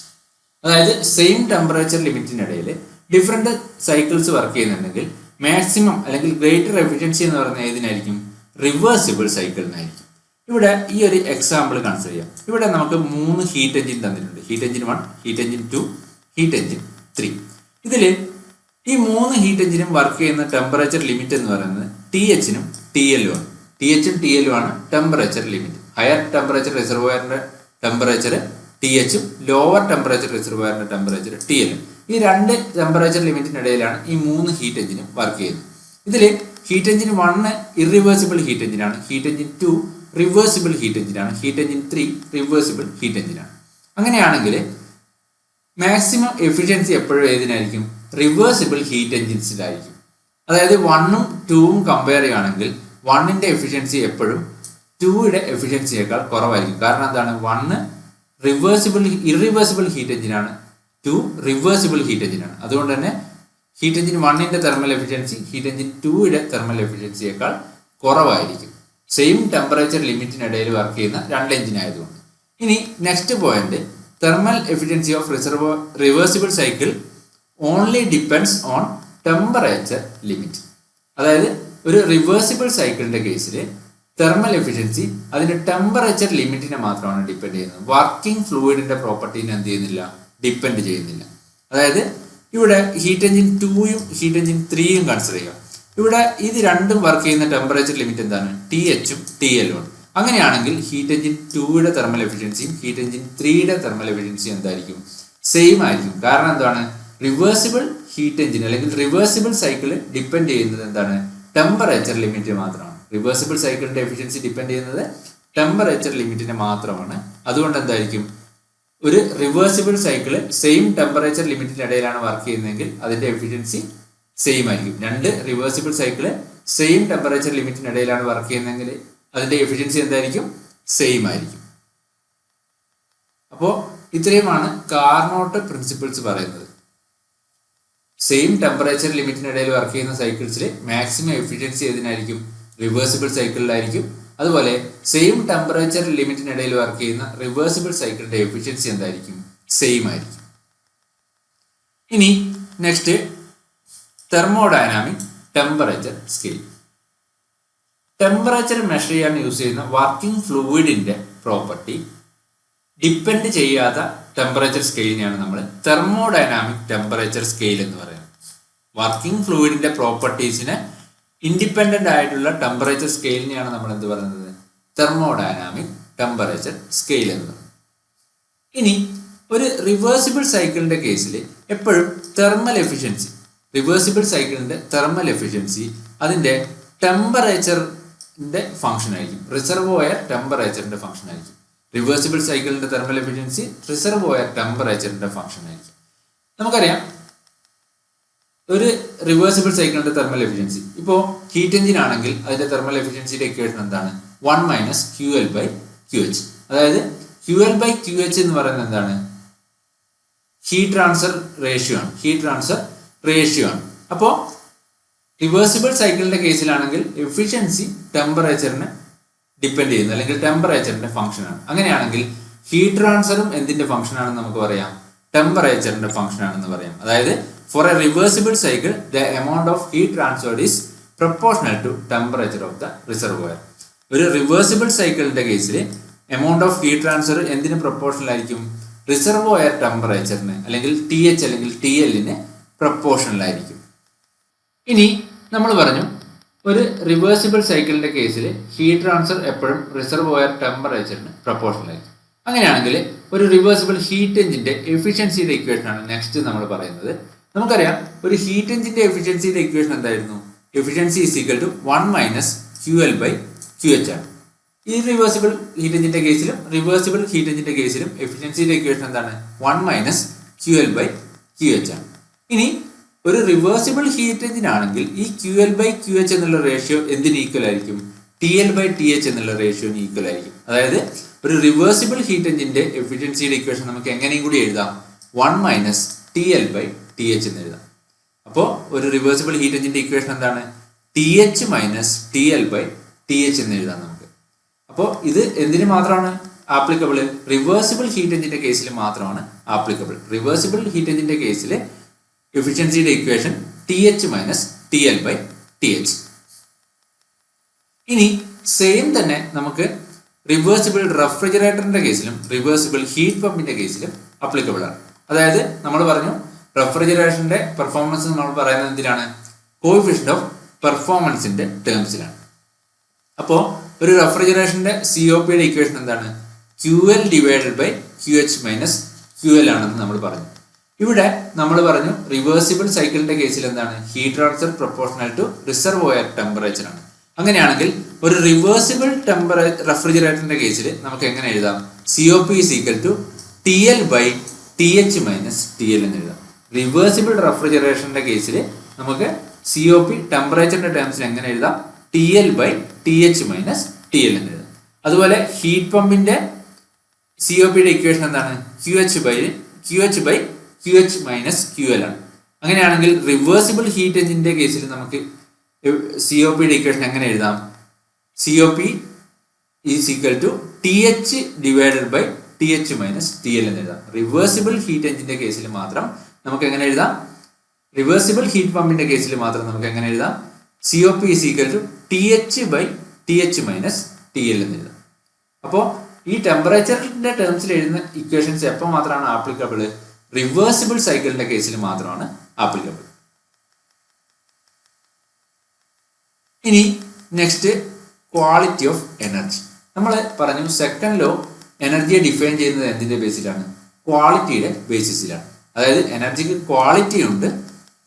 അതായത് സെയിം ടെമ്പറേച്ചർ ലിമിറ്റിനിടയിൽ ഡിഫറെന്റ് സൈക്കിൾസ് വർക്ക് ചെയ്യുന്നുണ്ടെങ്കിൽ മാക്സിമം അല്ലെങ്കിൽ ഗ്രേറ്റർ എഫിഷ്യൻസി എന്ന് പറയുന്നത് ഏതിനായിരിക്കും? റിവേഴ്സിബിൾ സൈക്കിളിനായിരിക്കും. ഇവിടെ ഈ ഒരു എക്സാമ്പിൾ കൺസിഡർ ചെയ്യാം. ഇവിടെ നമുക്ക് 3 ഹീറ്റ് എഞ്ചിൻ തന്നിട്ടുണ്ട്. Heat engine 1, heat engine 2, heat engine 3. ഇതിൽ ഈ 3 ഹീറ്റ് എഞ്ചിനും വർക്ക് ചെയ്യുന്ന ടെമ്പറേച്ചർ ലിമിറ്റ് എന്ന് പറയുന്നത് TH നും TL ഉം ആണ്. TH ഉം TL ഉം ആണ് ടെമ്പറേച്ചർ ലിമിറ്റ്. ഹയർ ടെമ്പറേച്ചർ റിസർവോയറിന്റെ ടെമ്പറേച്ചർ ടി എച്ചും ലോവർ ടെമ്പറേച്ചർ റിസർവോയറിന്റെ ടെമ്പറേച്ചർ ടി എല്ലും. ഈ രണ്ട് ടെമ്പറേച്ചർ ലിമിറ്റിനിടയിലാണ് ഈ 3 ഹീറ്റ് എഞ്ചിനും വർക്ക് ചെയ്യുന്നത്. ഇതിൽ ഹീറ്റ് എഞ്ചിൻ 1 ഇറിവേഴ്സിബിൾ ഹീറ്റ് എഞ്ചിനാണ്, ഹീറ്റ് എഞ്ചിൻ 2 റിവേഴ്സിബിൾ ഹീറ്റ് എഞ്ചിനാണ്, ഹീറ്റ് എഞ്ചിൻ 3 റിവേഴ്സിബിൾ ഹീറ്റ് എഞ്ചിനാണ്. അങ്ങനെയാണെങ്കിൽ മാക്സിമം എഫിഷ്യൻസി എപ്പോഴും ഏതിനായിരിക്കും? Reversible heat എഞ്ചിൻസിലായിരിക്കും. അതായത് 1ഉം 2ഉം കമ്പയർ ചെയ്യുകയാണെങ്കിൽ 1ന്റെ എഫിഷ്യൻസി എപ്പോഴും 2യുടെ എഫിഷ്യൻസിയേക്കാൾ കുറവായിരിക്കും. കാരണം എന്താണ്? 1 ഇറിവേഴ്സിബിൾ ഹീറ്റ് എഞ്ചിനാണ്, 2 റിവേഴ്സിബിൾ ഹീറ്റ് എഞ്ചിനാണ്. അതുകൊണ്ട് തന്നെ ഹീറ്റ് എഞ്ചിൻ 1ന്റെ തെർമൽ എഫിഷ്യൻസി ഹീറ്റ് എഞ്ചിൻ 2യുടെ തെർമൽ എഫിഷ്യൻസിയേക്കാൾ കുറവായിരിക്കും, സെയിം ടെമ്പറേച്ചർ ലിമിറ്റിനിടയിൽ വർക്ക് ചെയ്യുന്ന രണ്ട് എഞ്ചിൻ ആയതുകൊണ്ട്. ഇനി next point, thermal efficiency of reversible cycle only depends on temperature limit. അതായത് ഒരു റിവേഴ്സിബിൾ സൈക്കിളിന്റെ കേസിൽ തെർമൽ എഫിഷ്യൻസി അതിന്റെ ടെമ്പറേച്ചർ ലിമിറ്റിനെ മാത്രമാണ് ഡിപ്പെൻഡ് ചെയ്യുന്നത്. വർക്കിംഗ് ഫ്ലൂയിഡിന്റെ പ്രോപ്പർട്ടീനെ എന്ത് ചെയ്യുന്നില്ല? ഡിപ്പെൻഡ് ചെയ്യുന്നില്ല. അതായത് ഇവിടെ ഹീറ്റ് എഞ്ചിൻ 2ഉം ഹീറ്റ് എഞ്ചിൻ 3ഉം കൺസിഡർ ചെയ്യുക. ഇവിടെ ഇത് രണ്ടും വർക്ക് ചെയ്യുന്ന ടെമ്പറേച്ചർ ലിമിറ്റ് എന്താണ്? ടി എച്ചും ടി എല്ലും ആണ്. അങ്ങനെയാണെങ്കിൽ ഹീറ്റ് എഞ്ചിൻ 2യുടെ തെർമൽ എഫിഷ്യൻസിയും ഹീറ്റ് എഞ്ചിൻ 3യുടെ തെർമൽ എഫിഷ്യൻസിയും എന്തായിരിക്കും? സെയിം ആയിരിക്കും. കാരണം എന്താണ്? റിവേഴ്സിബിൾ ഹീറ്റ് എഞ്ചിൻ അല്ലെങ്കിൽ റിവേഴ്സിബിൾ സൈക്കിൾ ഡിപ്പെൻഡ് ചെയ്യുന്നത് എന്താണ്? ടെമ്പറേച്ചർ ലിമിറ്റ് മാത്രമാണ്. റിവേഴ്സിബിൾ സൈക്കിളിന്റെ എഫിഷ്യൻസി ഡിപ്പെൻഡ് ചെയ്യുന്നത് ടെമ്പറേച്ചർ ലിമിറ്റിനെ മാത്രമാണ്. അതുകൊണ്ട് എന്തായിരിക്കും? ഒരു റിവേഴ്സിബിൾ സൈക്കിള് സെയിം ടെമ്പറേച്ചർ ലിമിറ്റിനിടയിലാണ് വർക്ക് ചെയ്യുന്നതെങ്കിൽ അതിന്റെ എഫിഷ്യൻസി സെയിം ആയിരിക്കും. രണ്ട് റിവേഴ്സിബിൾ സൈക്കിള് സെയിം ടെമ്പറേച്ചർ ലിമിറ്റിനിടയിലാണ് വർക്ക് ചെയ്യുന്നതെങ്കിൽ അതിന്റെ എഫിഷ്യൻസി എന്തായിരിക്കും? സെയിം ആയിരിക്കും. അപ്പോൾ ഇത്രയുമാണ് കാർനോട്ട് പ്രിൻസിപ്പിൾസ് പറയുന്നത്. സെയിം ടെമ്പറേച്ചർ ലിമിറ്റിനിടയിൽ വർക്ക് ചെയ്യുന്ന സൈക്കിൾസിൽ മാക്സിമം എഫിഷ്യൻസി ഏതിനായിരിക്കും? റിവേഴ്സിബിൾ സൈക്കിളിലായിരിക്കും. അതുപോലെ സെയിം ടെമ്പറേച്ചർ ലിമിറ്റിനിടയിൽ വർക്ക് ചെയ്യുന്ന റിവേഴ്സിബിൾ സൈക്കിളിന്റെ എഫിഷ്യൻസി എന്തായിരിക്കും? സെയിം ആയിരിക്കും. ഇനി next, thermodynamic temperature scale. Temperature measure ചെയ്യാൻ യൂസ് ചെയ്യുന്ന വർക്കിംഗ് ഫ്ലൂയിഡിന്റെ പ്രോപ്പർട്ടി ഡിപ്പെൻഡ് ചെയ്യാത്ത ടെമ്പറേച്ചർ സ്കെയിലിനെയാണ് നമ്മൾ തെർമോഡൈനാമിക് ടെമ്പറേച്ചർ സ്കെയിൽ എന്ന് പറയുന്നത്. വർക്കിംഗ് ഫ്ലൂയിഡിന്റെ പ്രോപ്പർട്ടീസിനെ ഇൻഡിപെൻഡന്റ് ആയിട്ടുള്ള ടെമ്പറേച്ചർ സ്കെയിലിനെയാണ് നമ്മൾ എന്ത് പറയുന്നത്? തെർമോഡൈനാമിക് ടെമ്പറേച്ചർ സ്കെയിൽ എന്ന് പറയുന്നത്. ഇനി ഒരു റിവേഴ്സിബിൾ സൈക്കിളിന്റെ കേസിൽ എപ്പോഴും തെർമൽ എഫിഷ്യൻസി, റിവേഴ്സിബിൾ സൈക്കിളിന്റെ തെർമൽ എഫിഷ്യൻസി അതിന്റെ ടെമ്പറേച്ചറിന്റെ ഫംഗ്ഷൻ ആയിരിക്കും, റിസർവോയർ ടെമ്പറേച്ചറിന്റെ ഫംഗ്ഷൻ ആയിരിക്കും. റിവേഴ്സിബിൾ സൈക്കിളിന്റെ തെർമൽ എഫിഷ്യൻസി റിസർവോയർ ടെമ്പറേച്ചറിന്റെ ഫംഗ്ഷൻ ആയിരിക്കും. നമുക്കറിയാം ഒരു റിവേഴ്സിബിൾ സൈക്കിളിന്റെ തെർമൽ എഫിഷ്യൻസി, ഇപ്പോൾ ഹീറ്റ് എഞ്ചിൻ ആണെങ്കിൽ അതിന്റെ തെർമൽ എഫിഷ്യൻസിയുടെ ഇക്വേഷൻ എന്താണ്? 1 - QL/QH. അതായത് QL/QH എന്ന് പറയുന്നത് എന്താണ്? ഹീറ്റ് ട്രാൻസ്ഫർ റേഷ്യോ ആണ്, ഹീറ്റ് ട്രാൻസ്ഫർ റേഷ്യോ ആണ്. അപ്പോൾ റിവേഴ്സിബിൾ സൈക്കിളിന്റെ കേസിലാണെങ്കിൽ എഫിഷ്യൻസി ടെമ്പറേച്ചറിനെ ഡിപ്പെൻഡ് ചെയ്യുന്നു, അല്ലെങ്കിൽ ടെമ്പറേച്ചറിന്റെ ഫംഗ്ഷൻ ആണ്. അങ്ങനെയാണെങ്കിൽ ഹീറ്റ് ട്രാൻസ്ഫറും എന്തിന്റെ ഫംഗ്ഷൻ ആണെന്ന് നമുക്ക് പറയാം? ടെമ്പറേച്ചറിന്റെ ഫംഗ്ഷൻ ആണെന്ന് പറയാം. അതായത് for a reversible cycle the amount of heat transferred is proportional to temperature of the reservoir. ഒരു റിവേഴ്സിബിൾ സൈക്കിളിന്റെ കേസിൽ എമൗണ്ട് ഓഫ് ഹീറ്റ് ട്രാൻസ്ഫർ എന്തിന് പ്രൊപ്പോർഷണൽ ആയിരിക്കും? റിസർവോയർ ടെമ്പറേച്ചറിന് അല്ലെങ്കിൽ TH അല്ലെങ്കിൽ TL പ്രൊപ്പോർഷണൽ ആയിരിക്കും. ഇനി നമ്മൾ പറഞ്ഞു ഒരു റിവേഴ്സിബിൾ സൈക്കിളിന്റെ കേസിൽ ഹീറ്റ് ട്രാൻസ്ഫർ എപ്പോഴും റിസർവോയർ ടെമ്പറേച്ചറിന് പ്രൊപ്പോർഷണൽ ആയിരിക്കും. അങ്ങനെയാണെങ്കിൽ ഒരു റിവേഴ്സിബിൾ ഹീറ്റ് എഞ്ചിന്റെ എഫിഷ്യൻസിയുടെ ഇക്വേഷൻ ആണ് നെക്സ്റ്റ് നമ്മൾ പറയുന്നത്. നമുക്കറിയാം ഒരു ഹീറ്റ് എഞ്ചിന്റെ എഫിഷ്യൻസിയുടെ ഇക്വേഷൻ എന്തായിരുന്നു? Efficiency is equal to 1 - QL/QH ആണ്. ഈ റിവേഴ്സിബിൾ ഹീറ്റ് എഞ്ചിന്റെ കേസിലും റിവേഴ്സിബിൾ ഹീറ്റ് എഞ്ചിന്റെ കേസിലും എഫിഷ്യൻസിയുടെ ഇക്വേഷൻ എന്താണ്? 1 - QL/QH ആണ്. ഇനി ഒരു റിവേഴ്സിബിൾ ഹീറ്റ് എഞ്ചിൻ ആണെങ്കിൽ ഈ QL/QH എന്നുള്ള റേഷ്യോ എന്തിന് ഈക്വൽ ആയിരിക്കും? TL/TH എന്നുള്ള റേഷ്യോന് ഈക്വൽ ആയിരിക്കും. അതായത് ഒരു റിവേഴ്സിബിൾ ഹീറ്റ് എഞ്ചിന്റെ എഫിഷ്യൻസിയുടെ ഇക്വേഷൻ നമുക്ക് എങ്ങനെയും കൂടി എഴുതാം? 1 - TL/TH എന്ന് എഴുതാം. അപ്പോൾ ഒരു റിവേഴ്സിബിൾ ഹീറ്റ് എഞ്ചിന്റെ ഇക്വേഷൻ എന്താണ്? TH - TL/TH എന്ന് എഴുതാം നമുക്ക്. അപ്പോൾ ഇത് എന്തിന് മാത്രമാണ് ആപ്ലിക്കബിൾ? റിവേഴ്സിബിൾ ഹീറ്റ് എഞ്ചിന്റെ കേസിൽ മാത്രമാണ് ആപ്ലിക്കബിൾ. റിവേഴ്സിബിൾ ഹീറ്റ് എഞ്ചിന്റെ കേസിൽ എഫിഷ്യൻസിയുടെ ഇക്വേഷൻ TH - TL/TH. ഇനി സെയിം തന്നെ നമുക്ക് റിവേഴ്സിബിൾ റെഫ്രിജറേറ്ററിന്റെ കേസിലും റിവേഴ്സിബിൾ ഹീറ്റ് പമ്പിന്റെ കേസിലും അപ്ലിക്കബിൾ ആണ്. അതായത് നമ്മൾ പറഞ്ഞു റെഫ്രിജറേഷന്റെ പെർഫോമൻസ് നമ്മൾ പറയുന്നത് എന്തിനാണ്? കോഎഫിഷ്യന്റ് ഓഫ് പെർഫോമൻസിന്റെ ടേംസിലാണ്. അപ്പോൾ ഒരു റെഫ്രിജറേഷന്റെ COPയുടെ ഇക്വേഷൻ എന്താണ്? QL divided by QH minus QL ആണെന്ന് നമ്മൾ പറഞ്ഞു. ഇവിടെ നമ്മൾ പറഞ്ഞു റിവേഴ്സിബിൾ സൈക്കിളിന്റെ കേസിൽ എന്താണ്, heat transfer proportional to reservoir temperature ആണ്. അങ്ങനെയാണെങ്കിൽ ഒരു റിവേഴ്സിബിൾ റെഫ്രിജറേറ്ററിന്റെ കേസിൽ നമുക്ക് എങ്ങനെ എഴുതാം, COP is equal to TL by TH minus TL എന്ന് എഴുതാം. റിവേഴ്സിബിൾ റെഫ്രിജറേഷന്റെ കേസിൽ നമുക്ക് COP ടെമ്പറേച്ചറിന്റെ ടേംസിൽ എങ്ങനെ എഴുതാം, TL by TH minus TL എന്ന് എഴുതാം. അതുപോലെ ഹീറ്റ് പമ്പിന്റെ COPയുടെ ഇക്വേഷൻ എന്താണ്, QH by QH minus QL ആണ്. അങ്ങനെയാണെങ്കിൽ റിവേഴ്സിബിൾ ഹീറ്റ് എഞ്ചിന്റെ കേസിൽ നമുക്ക് COPയുടെ ഇക്വേഷൻ എങ്ങനെ എഴുതാം, COP is equal to TH divided by TH minus TL എന്ന് എഴുതാം. റിവേഴ്സിബിൾ ഹീറ്റ് എഞ്ചിന്റെ കേസിൽ മാത്രം നമുക്ക് എങ്ങനെ എഴുതാം, റിവേഴ്സിബിൾ ഹീറ്റ് പമ്പിന്റെ കേസിൽ മാത്രം നമുക്ക് എങ്ങനെ എഴുതാം, COP is equal to TH by TH minus TL എന്ന് എഴുതാം. അപ്പോൾ ഈ ടെമ്പറേച്ചറിന്റെ ടേംസിൽ എഴുതുന്ന ഇക്വേഷൻസ് എപ്പോൾ മാത്രമാണ് ആപ്ലിക്കബിൾ, റിവേഴ്സിബിൾ സൈക്കിളിന്റെ കേസിൽ മാത്രമാണ് ആപ്ലിക്കബിൾ. ഇനി നെക്സ്റ്റ് ക്വാളിറ്റി ഓഫ് എനർജി. നമ്മൾ പറഞ്ഞു സെക്കൻഡ് ലോ എനർജിയെ ഡിഫൈൻ ചെയ്യുന്നത് എന്തിന്റെ ബേസിലാണ്, ക്വാളിറ്റിയുടെ ബേസിസിലാണ്. അതായത് എനർജിക്ക് ക്വാളിറ്റി ഉണ്ട്,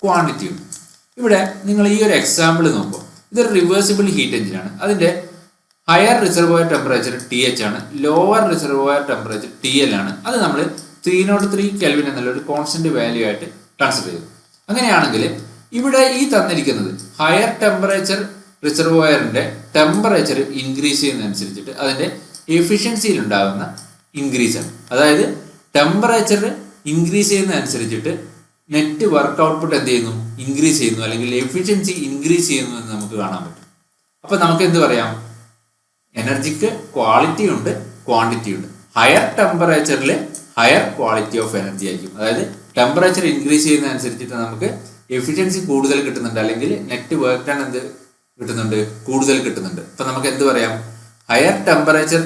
ക്വാണ്ടിറ്റി ഉണ്ട്. ഇവിടെ നിങ്ങൾ ഈ ഒരു എക്സാമ്പിൾ നോക്കുമ്പോൾ ഇതൊരു റിവേഴ്സിബിൾ ഹീറ്റ് എഞ്ചിനാണ്. അതിന്റെ ഹയർ റിസർവോയർ ടെമ്പറേച്ചർ TH ആണ്, ലോവർ റിസർവോയർ ടെമ്പറേച്ചർ TL ആണ്. അത് നമ്മൾ 303 കെൽവിൻ എന്നുള്ള ഒരു കോൺസ്റ്റന്റ് വാല്യൂ ആയിട്ട് കൺസിഡർ ചെയ്തു. അങ്ങനെയാണെങ്കിൽ ഇവിടെ ഈ തന്നിരിക്കുന്നത് ഹയർ ടെമ്പറേച്ചർ റിസർവോയറിന്റെ ടെമ്പറേച്ചർ ഇൻക്രീസ് ചെയ്യുന്നതനുസരിച്ചിട്ട് അതിന്റെ എഫിഷ്യൻസിയിൽ ഉണ്ടാകുന്ന ഇൻക്രീസ് ആണ്. അതായത് ടെമ്പറേച്ചർ ഇൻക്രീസ് ചെയ്യുന്നതനുസരിച്ചിട്ട് നെറ്റ് വർക്ക് ഔട്ട്പുട്ട് എന്ത് ചെയ്യുന്നു, ഇൻക്രീസ് ചെയ്യുന്നു, അല്ലെങ്കിൽ എഫിഷ്യൻസി ഇൻക്രീസ് ചെയ്യുന്നു എന്ന് നമുക്ക് കാണാൻ പറ്റും. അപ്പൊ നമുക്ക് എന്ത് പറയാം, എനർജിക്ക് ക്വാളിറ്റി ഉണ്ട്, ക്വാണ്ടിറ്റി ഉണ്ട്. ഹയർ ടെമ്പറേച്ചറിൽ ഹയർ ക്വാളിറ്റി ഓഫ് എനർജി ആയിരിക്കും. അതായത് ടെമ്പറേച്ചർ ഇൻക്രീസ് ചെയ്യുന്നതനുസരിച്ചിട്ട് നമുക്ക് എഫിഷ്യൻസി കൂടുതൽ കിട്ടുന്നുണ്ട്, അല്ലെങ്കിൽ നെറ്റ് വർക്ക് ഡൺ എന്ത് കിട്ടുന്നുണ്ട്, കൂടുതൽ കിട്ടുന്നുണ്ട്. അപ്പൊ നമുക്ക് എന്ത് പറയാം, ഹയർ ടെമ്പറേച്ചർ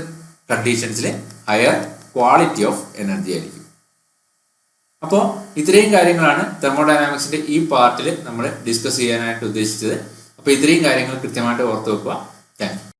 കണ്ടീഷൻസിൽ ഹയർ ക്വാളിറ്റി ഓഫ് എനർജി ആയിരിക്കും. അപ്പോൾ ഇത്രയും കാര്യങ്ങളാണ് തെർമോഡൈനാമിക്സിന്റെ ഈ പാർട്ടിൽ നമ്മൾ ഡിസ്കസ് ചെയ്യാനായിട്ട് ഉദ്ദേശിച്ചത്. അപ്പോൾ ഇത്രയും കാര്യങ്ങൾ കൃത്യമായിട്ട് ഓർത്ത് വെക്കുക. Thank you.